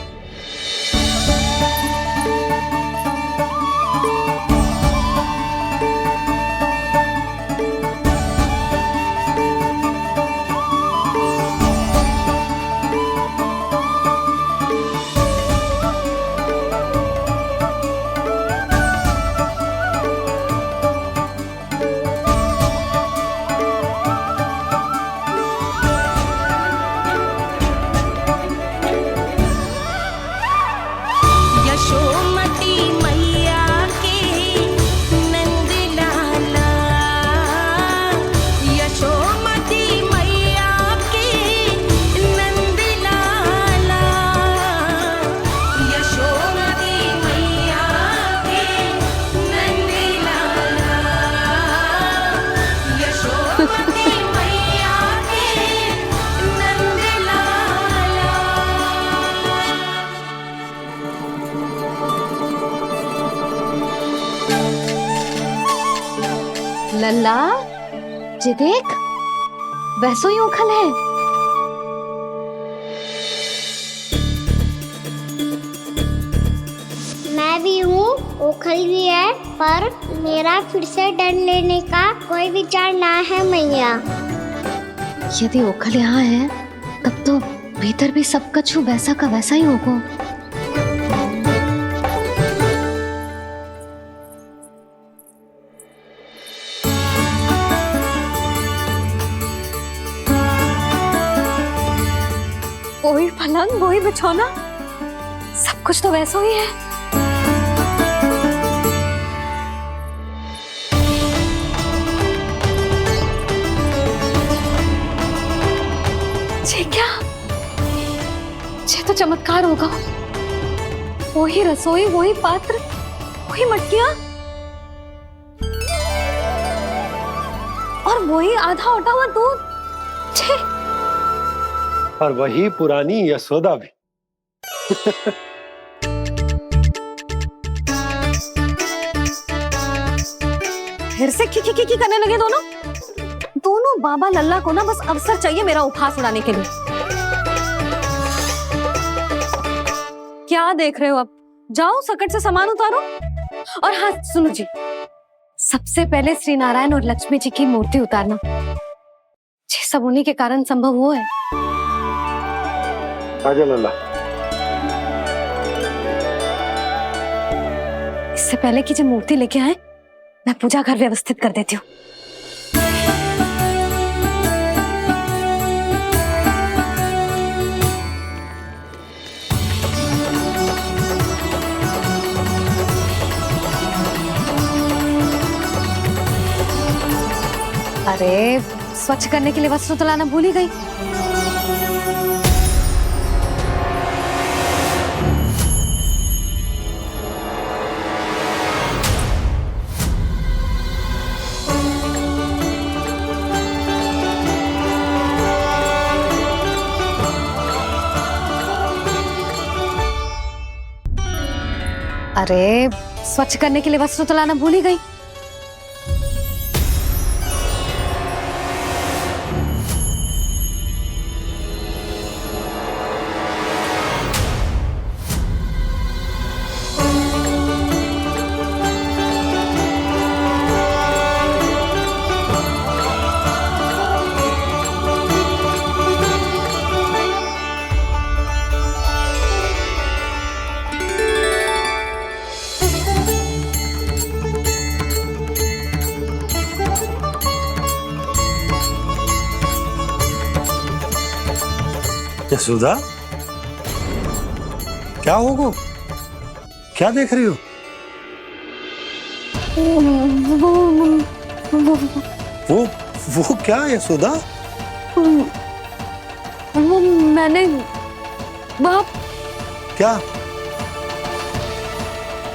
यशोमती मैया के नंद लाला, यशोमती मैया के नंद लाला, यशोमती मैया के नंद लाला, यशोमती मैया के नंद लाला। लल्ला, ये देख, वैसो ही उखल है। मैं भी हूँ, ओखल भी है, पर मेरा फिर से डर लेने का कोई विचार ना है मैया। यदि ओखल यहाँ है, तब तो भीतर भी सब कछु वैसा का वैसा ही होगा। वही पलंग, वही बिछौना, सब कुछ तो वैसा ही है। ये क्या? ये तो चमत्कार होगा। वही रसोई, वही पात्र, वही मटकियां, और वही आधा उटा हुआ दूध। छे! और वही पुरानी यशोदा भी। फिर से की करने लगे दोनों बाबा लल्ला को ना बस अवसर चाहिए मेरा उपहास उड़ाने के लिए। क्या देख रहे हो? अब जाओ, सकट से सामान उतारो। और हाँ सुनो जी, सबसे पहले श्री नारायण और लक्ष्मी जी की मूर्ति उतारना। ये सब उन्हीं के कारण संभव हुआ है। आजा लल्ला। इससे पहले कि जो मूर्ति लेके आए, मैं पूजा घर व्यवस्थित कर देती हूँ। अरे, स्वच्छ करने के लिए वस्त्र तो लाना भूल ही गई। अरे, स्वच्छ करने के लिए वस्त्र तो लाना भूल ही गई। यशोदा, क्या होगा? क्या देख रही हो? वो क्या है यशोदा? वो मैंने वहाँ क्या?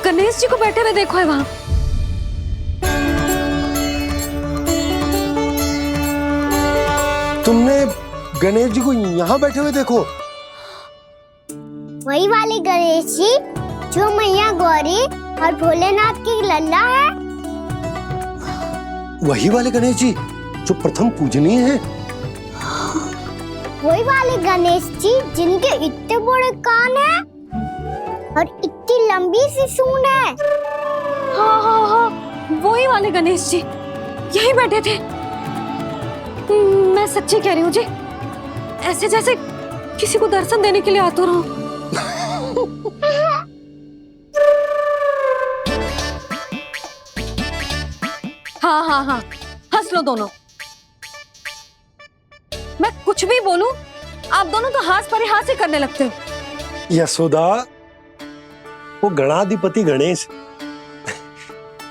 गणेश जी को बैठे हुए देखो है वहाँ। तुमने गणेश जी को यहाँ बैठे हुए देखो? वही वाले गणेश जी जो मैया गौरी और भोलेनाथ की लल्ला है। वही वाले गणेश जी जो प्रथम पूजनीय हैं? वही वाले गणेश जी जिनके इतने बड़े कान हैं और इतनी लंबी सी सूंड है। हाँ हाँ हाँ, वही वाले गणेश जी यही बैठे थे। मैं सच्ची कह रही हूँ जी, ऐसे जैसे किसी को दर्शन देने के लिए आतुर हूँ। हाँ हाँ हाँ, हंस लो दोनों। मैं कुछ भी बोलूं, आप दोनों तो हाथ परिहास ही करने लगते हो। यशोदा, वो गणाधिपति गणेश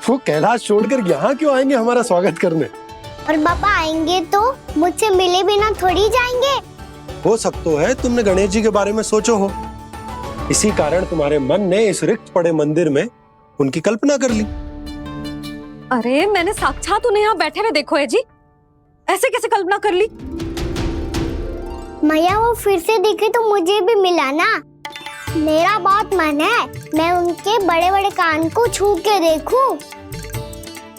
वो कैलाश छोड़कर यहाँ क्यों आएंगे हमारा स्वागत करने? और बाबा आएंगे तो मुझसे मिले बिना थोड़ी जाएंगे। हो सकता है तुमने गणेश जी के बारे में सोचो हो, इसी कारण तुम्हारे मन ने इस रिक्त पड़े मंदिर में उनकी कल्पना कर ली। अरे मैंने साक्षात उन्हें यहाँ बैठे हुए देखो है जी, ऐसे कैसे कल्पना कर ली? मैया वो फिर से दिखे तो मुझे भी मिला ना। मेरा बहुत मन है मैं उनके बड़े बड़े कान को छू के देखूं,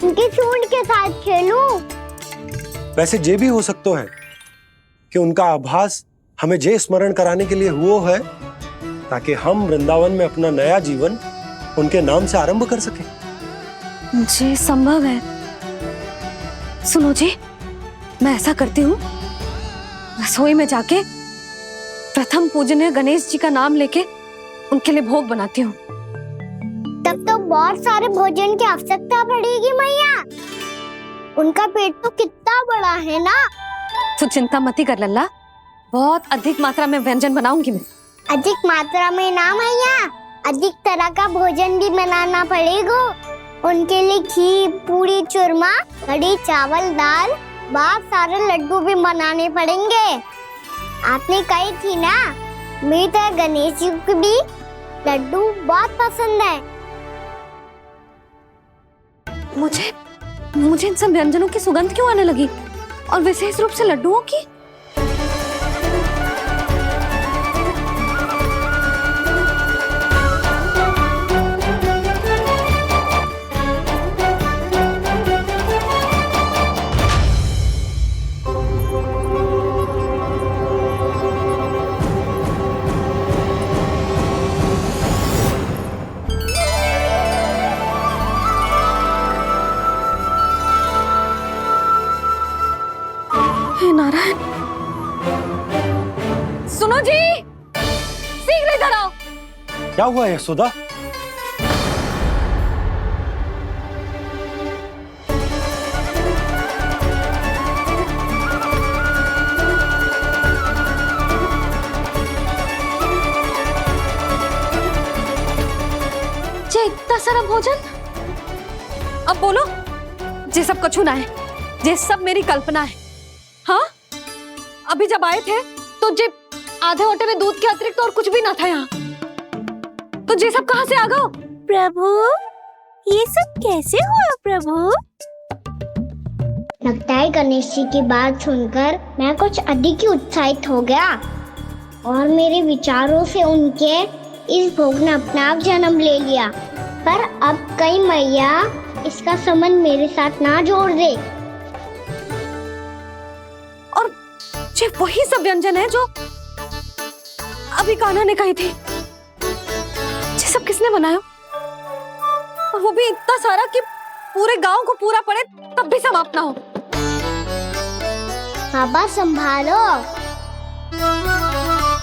उनकी सूंड के साथ खेलूं। वैसे ये भी हो सकता है कि उनका आभास हमें जे स्मरण कराने के लिए हुआ है ताकि हम वृंदावन में अपना नया जीवन उनके नाम से आरंभ कर सके। जी संभव है। सुनो जी, मैं ऐसा करती हूँ, रसोई में जाके प्रथम पूजनीय गणेश जी का नाम लेके उनके लिए भोग बनाती हूँ। तब तो बहुत सारे भोजन की आवश्यकता पड़ेगी मैया, उनका पेट तो कितना बड़ा है ना। तू चिंता मत कर लल्ला, बहुत अधिक मात्रा में व्यंजन बनाऊंगी मैं। अधिक मात्रा में ना मैया, अधिक तरह का भोजन भी बनाना पड़ेगा। उनके लिए खीर, पूरी, चूरमा, कढ़ी, चावल, दाल, बहुत सारे लड्डू भी बनाने पड़ेंगे। आपने कही थी ना, मेरी तरह गणेश जी को भी लड्डू बहुत पसंद है। मुझे इन सब व्यंजनों की सुगंध क्यों आने लगी, और विशेष रूप से लड्डुओं की? नारायण, सुनो जी, शीघ्र इधर आओ। क्या हुआ यशोदा? जे इतना सारा भोजन, अब बोलो, जे सब कछु ना है, जे सब मेरी कल्पना है। हाँ, अभी जब आए थे तो जे आधे ओटे में दूध के अतिरिक्त और कुछ भी ना था यहाँ, तो जे सब कहाँ से आ गए? प्रभु, ये सब कैसे हुआ प्रभु? लगता है गणेश जी की बात सुनकर मैं कुछ अधिक ही उत्साहित हो गया और मेरे विचारों से उनके इस भोग ने अपना आप जन्म ले लिया। पर अब कई मैया इसका संबंध मेरे साथ ना जोड़ दे। ये वही सब व्यंजन है जो अभी कान्हा ने कही थी। ये सब किसने बनाया? और वो भी इतना सारा कि पूरे गांव को पूरा पड़े तब भी समाप्त ना हो। बाबा संभालो।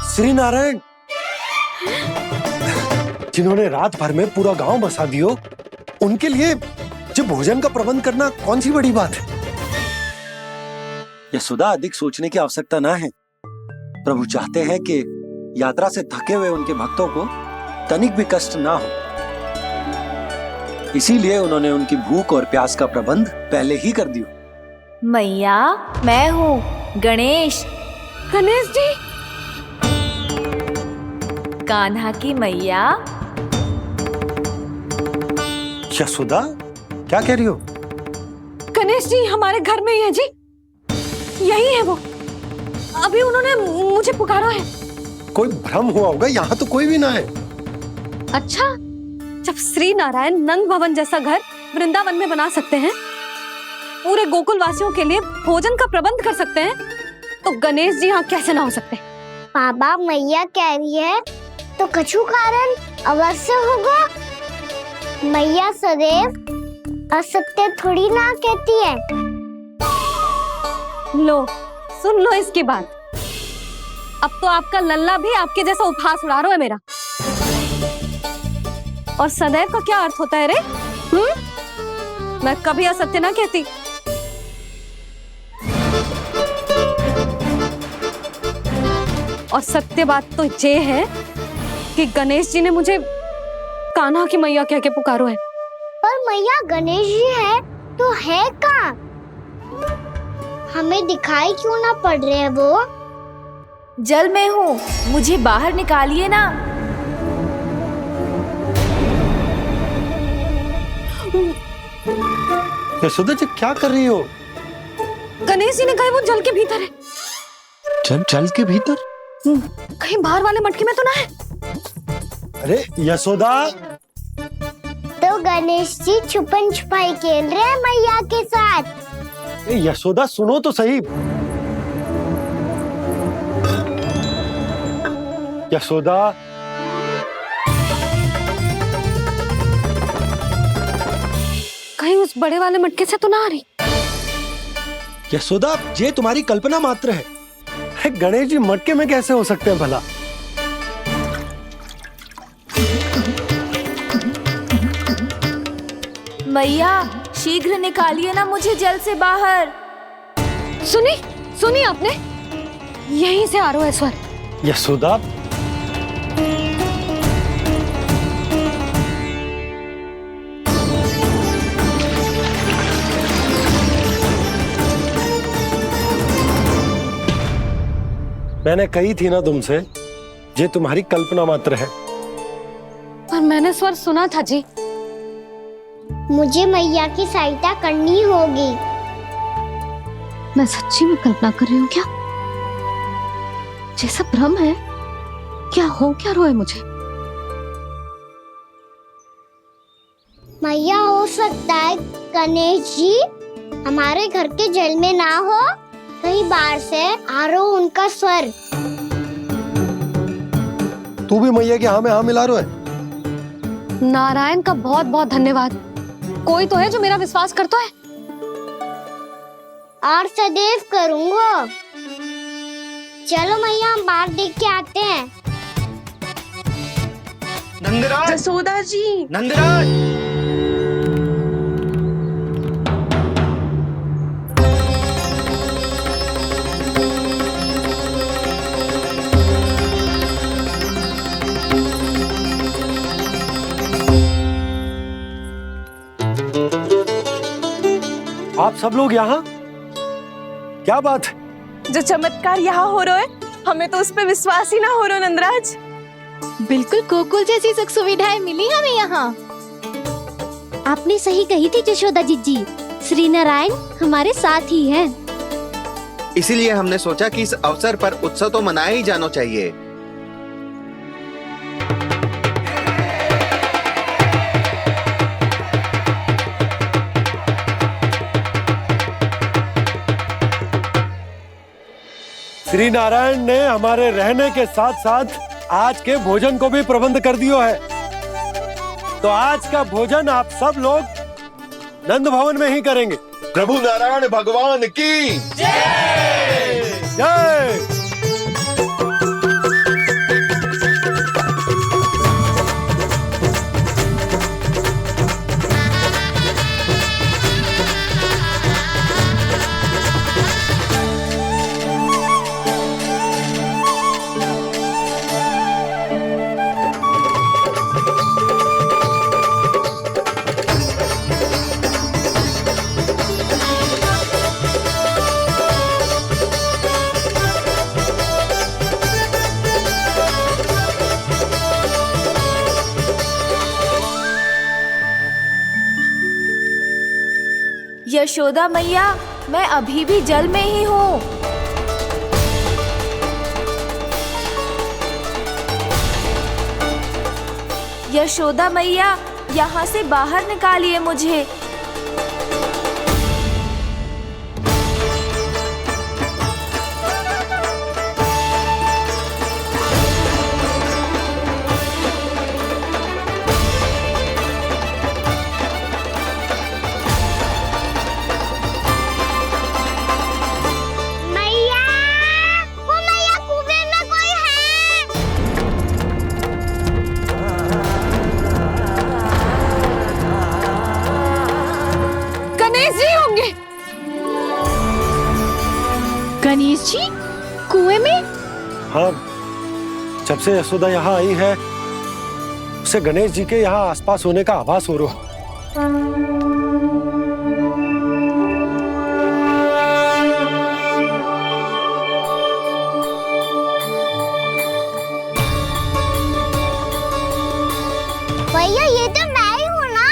श्री नारायण, जिन्होंने रात भर में पूरा गांव बसा दियो, उनके लिए जो भोजन का प्रबंध करना कौन सी बड़ी बात है? यशोदा, अधिक सोचने की आवश्यकता ना है। प्रभु चाहते हैं कि यात्रा से थके हुए उनके भक्तों को तनिक भी कष्ट ना हो, इसीलिए उन्होंने उनकी भूख और प्यास का प्रबंध पहले ही कर दिया। मैया, मैं हूँ गणेश। गणेश जी, कान्हा की मैया। यशोदा, क्या कह रही हो? गणेश जी हमारे घर में ही है जी, यही है वो। अभी उन्होंने मुझे पुकारा है। कोई भ्रम हुआ होगा, यहाँ तो कोई भी ना है। अच्छा, जब श्री नारायण नंद भवन जैसा घर वृंदावन में बना सकते हैं, पूरे गोकुल वासियों के लिए भोजन का प्रबंध कर सकते हैं, तो गणेश जी यहाँ कैसे ना हो सकते? बाबा, मैया कह रही है तो कछु कारण अवश्य होगा। मैया सदैव असत्य थोड़ी ना कहती है। लो, सुन लो इसकी बात। अब तो आपका लल्ला भी आपके जैसा उपहास उड़ा रहा है मेरा। और सदैव का क्या अर्थ होता है रे? मैं कभी असत्य ना कहती। और सत्य बात तो ये है कि गणेश जी ने मुझे कान्हा की मैया कह के पुकारो है। पर मैया गणेश जी है तो है कहाँ? हमें दिखाई क्यों ना पड़ रहे हैं वो? जल में हूँ, मुझे बाहर निकालिए ना। यशोदा जी, क्या कर रही हो? गणेश जी ने कहा वो जल के भीतर है। जल के भीतर? कहीं बाहर वाले मटके में तो ना है? अरे यशोदा! तो गणेश जी छुपन छुपाई खेल रहे हैं मैया के साथ। यशोदा, सुनो तो सही। यशोदा, कहीं उस बड़े वाले मटके से तो ना आ रही? यशोदा, ये तुम्हारी कल्पना मात्र है। गणेश जी मटके में कैसे हो सकते हैं भला? मैया, शीघ्र निकालिए ना मुझे जल से बाहर। सुनी आपने? यहीं से आ रहा है स्वर। यशोदा, मैंने कही थी ना तुमसे, ये तुम्हारी कल्पना मात्र है। पर मैंने स्वर सुना था जी। मुझे मैया की सहायता करनी होगी। मैं सच्ची में कल्पना कर रही हूँ क्या? जैसा भ्रम है क्या? हो क्या रहा है मुझे? मैया, हो सकता है गणेश जी हमारे घर के जल में ना हो, कहीं बाहर से आ रहा हो उनका स्वर। तू भी मैया के हाँ में हाँ मिला रहा है। नारायण का बहुत बहुत धन्यवाद। कोई तो है जो मेरा विश्वास करता है। और सदैव करूंगा। चलो मैया, हम बाहर देख के आते हैं। नंदराज! जसोदा जी! नंदराज! आप सब लोग यहाँ? क्या बात है? जो चमत्कार यहाँ हो रहा है, हमें तो उस पे विश्वास ही ना हो रहा नंदराज। बिल्कुल गोकुल जैसी सुख सुविधाएं मिली हमें यहाँ। आपने सही कही थी यशोदा जी, श्री नारायण हमारे साथ ही हैं। इसीलिए हमने सोचा कि इस अवसर पर उत्सव तो मनाया ही जाना चाहिए। श्री नारायण ने हमारे रहने के साथ साथ आज के भोजन को भी प्रबंध कर दिया है। तो आज का भोजन आप सब लोग नंद भवन में ही करेंगे। प्रभु नारायण भगवान की जय जय। यशोदा मैया, मैं अभी भी जल में ही हूँ। यशोदा मैया, यहाँ से बाहर निकालिए मुझे। गणेश जी कुएं में? हाँ, जब से यशोदा यहाँ आई है उसे गणेश जी के यहाँ आसपास होने का आभास हो रहा। भैया ये तो मैं ही हूँ ना।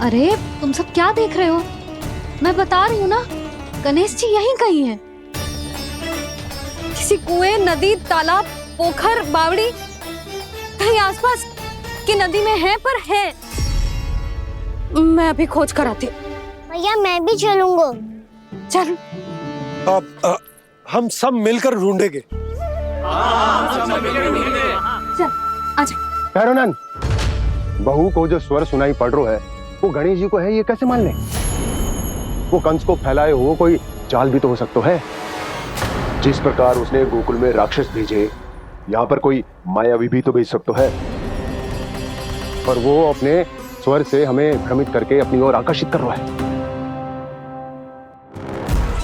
अरे तुम सब क्या देख रहे हो? मैं बता रही हूँ ना, गणेश जी यहीं कहीं हैं। किसी कुएं, नदी, तालाब, पोखर, बावड़ी कहीं आसपास की नदी में है, पर है। मैं अभी खोज कर आती हूँ। भैया मैं भी चलूंगा। चल। अब हम सब मिलकर ढूंढेंगे। चल आजा। भैरवनान, बहू को जो स्वर सुनाई पड़ रहा है वो गणेश जी को है, ये कैसे मान ले? वो कंस को फैलाए हो कोई चाल भी तो हो सकता है। जिस प्रकार उसने गोकुल में राक्षस भेजे, यहाँ पर कोई मायावी भी तो भेज सकता है। पर वो अपने स्वर से हमें भ्रमित करके अपनी ओर आकर्षित कर रहा है।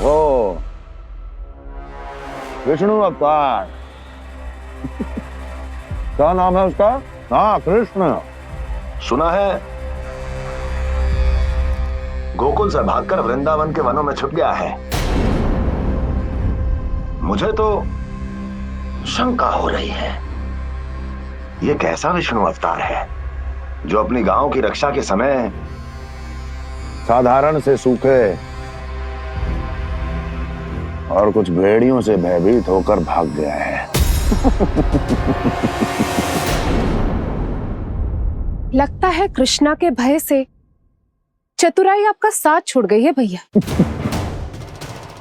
ओ विष्णु अवतार। क्या नाम है उसका? हाँ, कृष्ण। सुना है गोकुल से भागकर वृंदावन के वनों में छुप गया है। मुझे तो शंका हो रही है, ये कैसा विष्णु अवतार है जो अपनी गांव की रक्षा के समय साधारण से सूखे और कुछ भेड़ियों से भयभीत होकर भाग गया है। लगता है कृष्णा के भय से चतुराई आपका साथ छोड़ गई है भैया।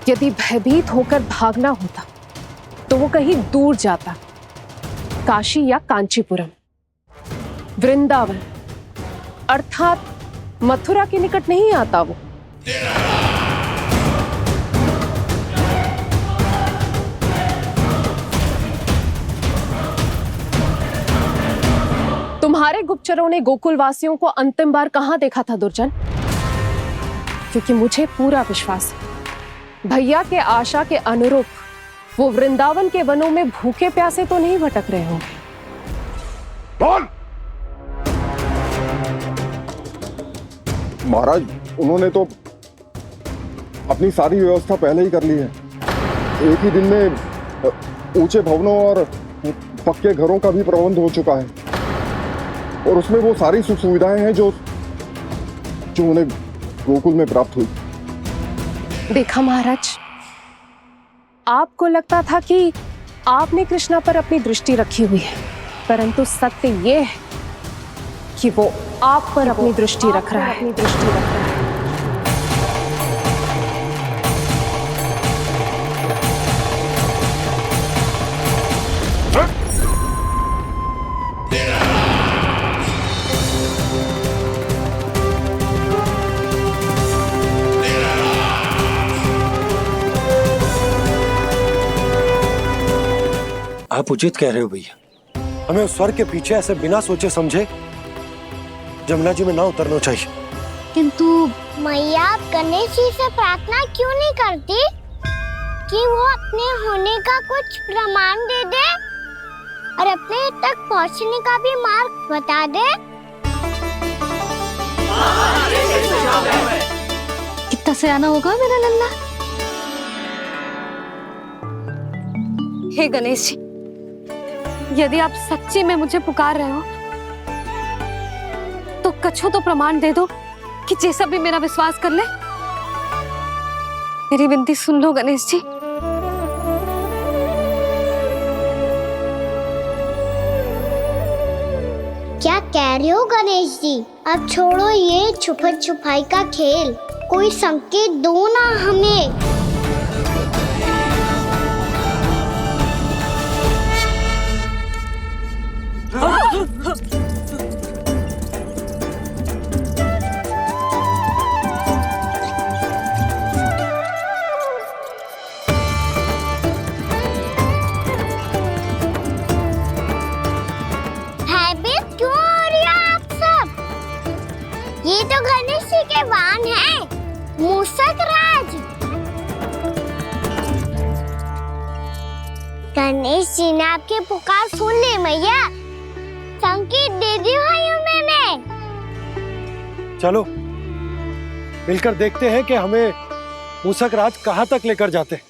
यदि भयभीत होकर भागना होता तो वो कहीं दूर जाता, काशी या कांचीपुरम, वृंदावन अर्थात मथुरा के निकट नहीं आता वो। तुम्हारे गुप्तचरों ने गोकुल वासियों को अंतिम बार कहां देखा था दुर्जन? क्योंकि मुझे पूरा विश्वास है भैया के आशा के अनुरूप वो वृंदावन के वनों में भूखे प्यासे तो नहीं भटक रहे होंगे। बोल! महाराज, उन्होंने तो अपनी सारी व्यवस्था पहले ही कर ली है। एक ही दिन में ऊंचे भवनों और पक्के घरों का भी प्रबंध हो चुका है, और उसमें वो सारी सुख सुविधाएं हैं जो उन्हें गोकुल में प्राप्त हुई। देखा महाराज, आपको लगता था कि आपने कृष्णा पर अपनी दृष्टि रखी हुई है, परंतु सत्य ये है कि वो आप पर अपनी दृष्टि रख रहा है। आप उचित कह रहे हो भैया, हमें उस स्वर के पीछे ऐसे बिना सोचे समझे जमुना जी में ना उतरना चाहिए। किंतु मैया, आप गणेश जी से प्रार्थना क्यों नहीं करती कि वो अपने होने का कुछ प्रमाण दे दे और अपने तक पहुंचने का भी मार्ग बता दे? कितना सयाना होगा मेरा लल्ला। हे गणेश जी, यदि आप सच्ची में मुझे पुकार रहे हो तो कछु तो प्रमाण दे दो कि जैसा भी मेरा विश्वास कर ले। मेरी विनती सुन लो गणेश जी। क्या कह रहे हो गणेश जी? अब छोड़ो ये छुपन छुपाई का खेल, कोई संकेत दो ना हमें। भयभीत क्यों हो रही हो आप सब? ये तो गणेश जी के वाहन हैं, मूषक राज। गणेश जी ने आपके पुकार सुन ली मैया, संकेत दे दी भाइयों मैंने। चलो मिलकर देखते हैं कि हमें मूषक राज कहाँ तक लेकर जाते हैं।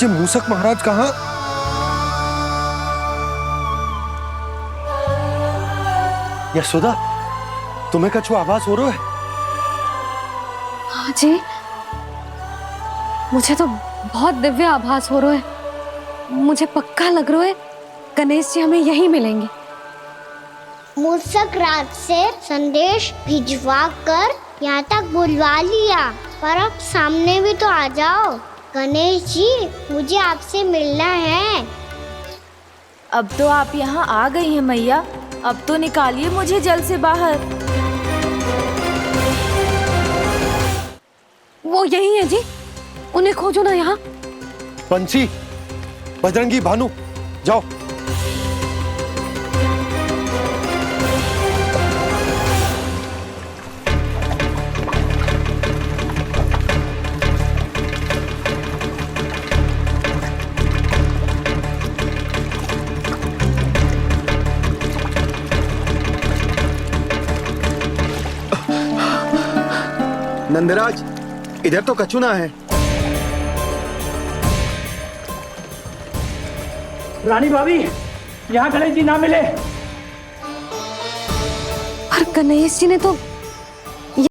ये मूषक महाराज कहाँ? यशोदा, तुम्हें कछु आभास हो रहा है? हाँ जी, मुझे तो बहुत दिव्य आभास हो रहा है। मुझे पक्का लग रहा है गणेश जी हमें यहीं मिलेंगे। मूषक राज से संदेश भिजवा कर यहाँ तक बुलवा लिया, पर अब सामने भी तो आ जाओ। गणेश जी, मुझे आपसे मिलना है। अब तो आप यहाँ आ गई हैं मैया, अब तो निकालिए मुझे जल से बाहर। वो यही है जी, उन्हें खोजो ना यहाँ। पंछी, बजरंगी, भानु, जाओ। नंदराज, इधर तो कछुना है। रानी भाभी, यहाँ गणेश जी ना मिले। और गणेश जी ने तो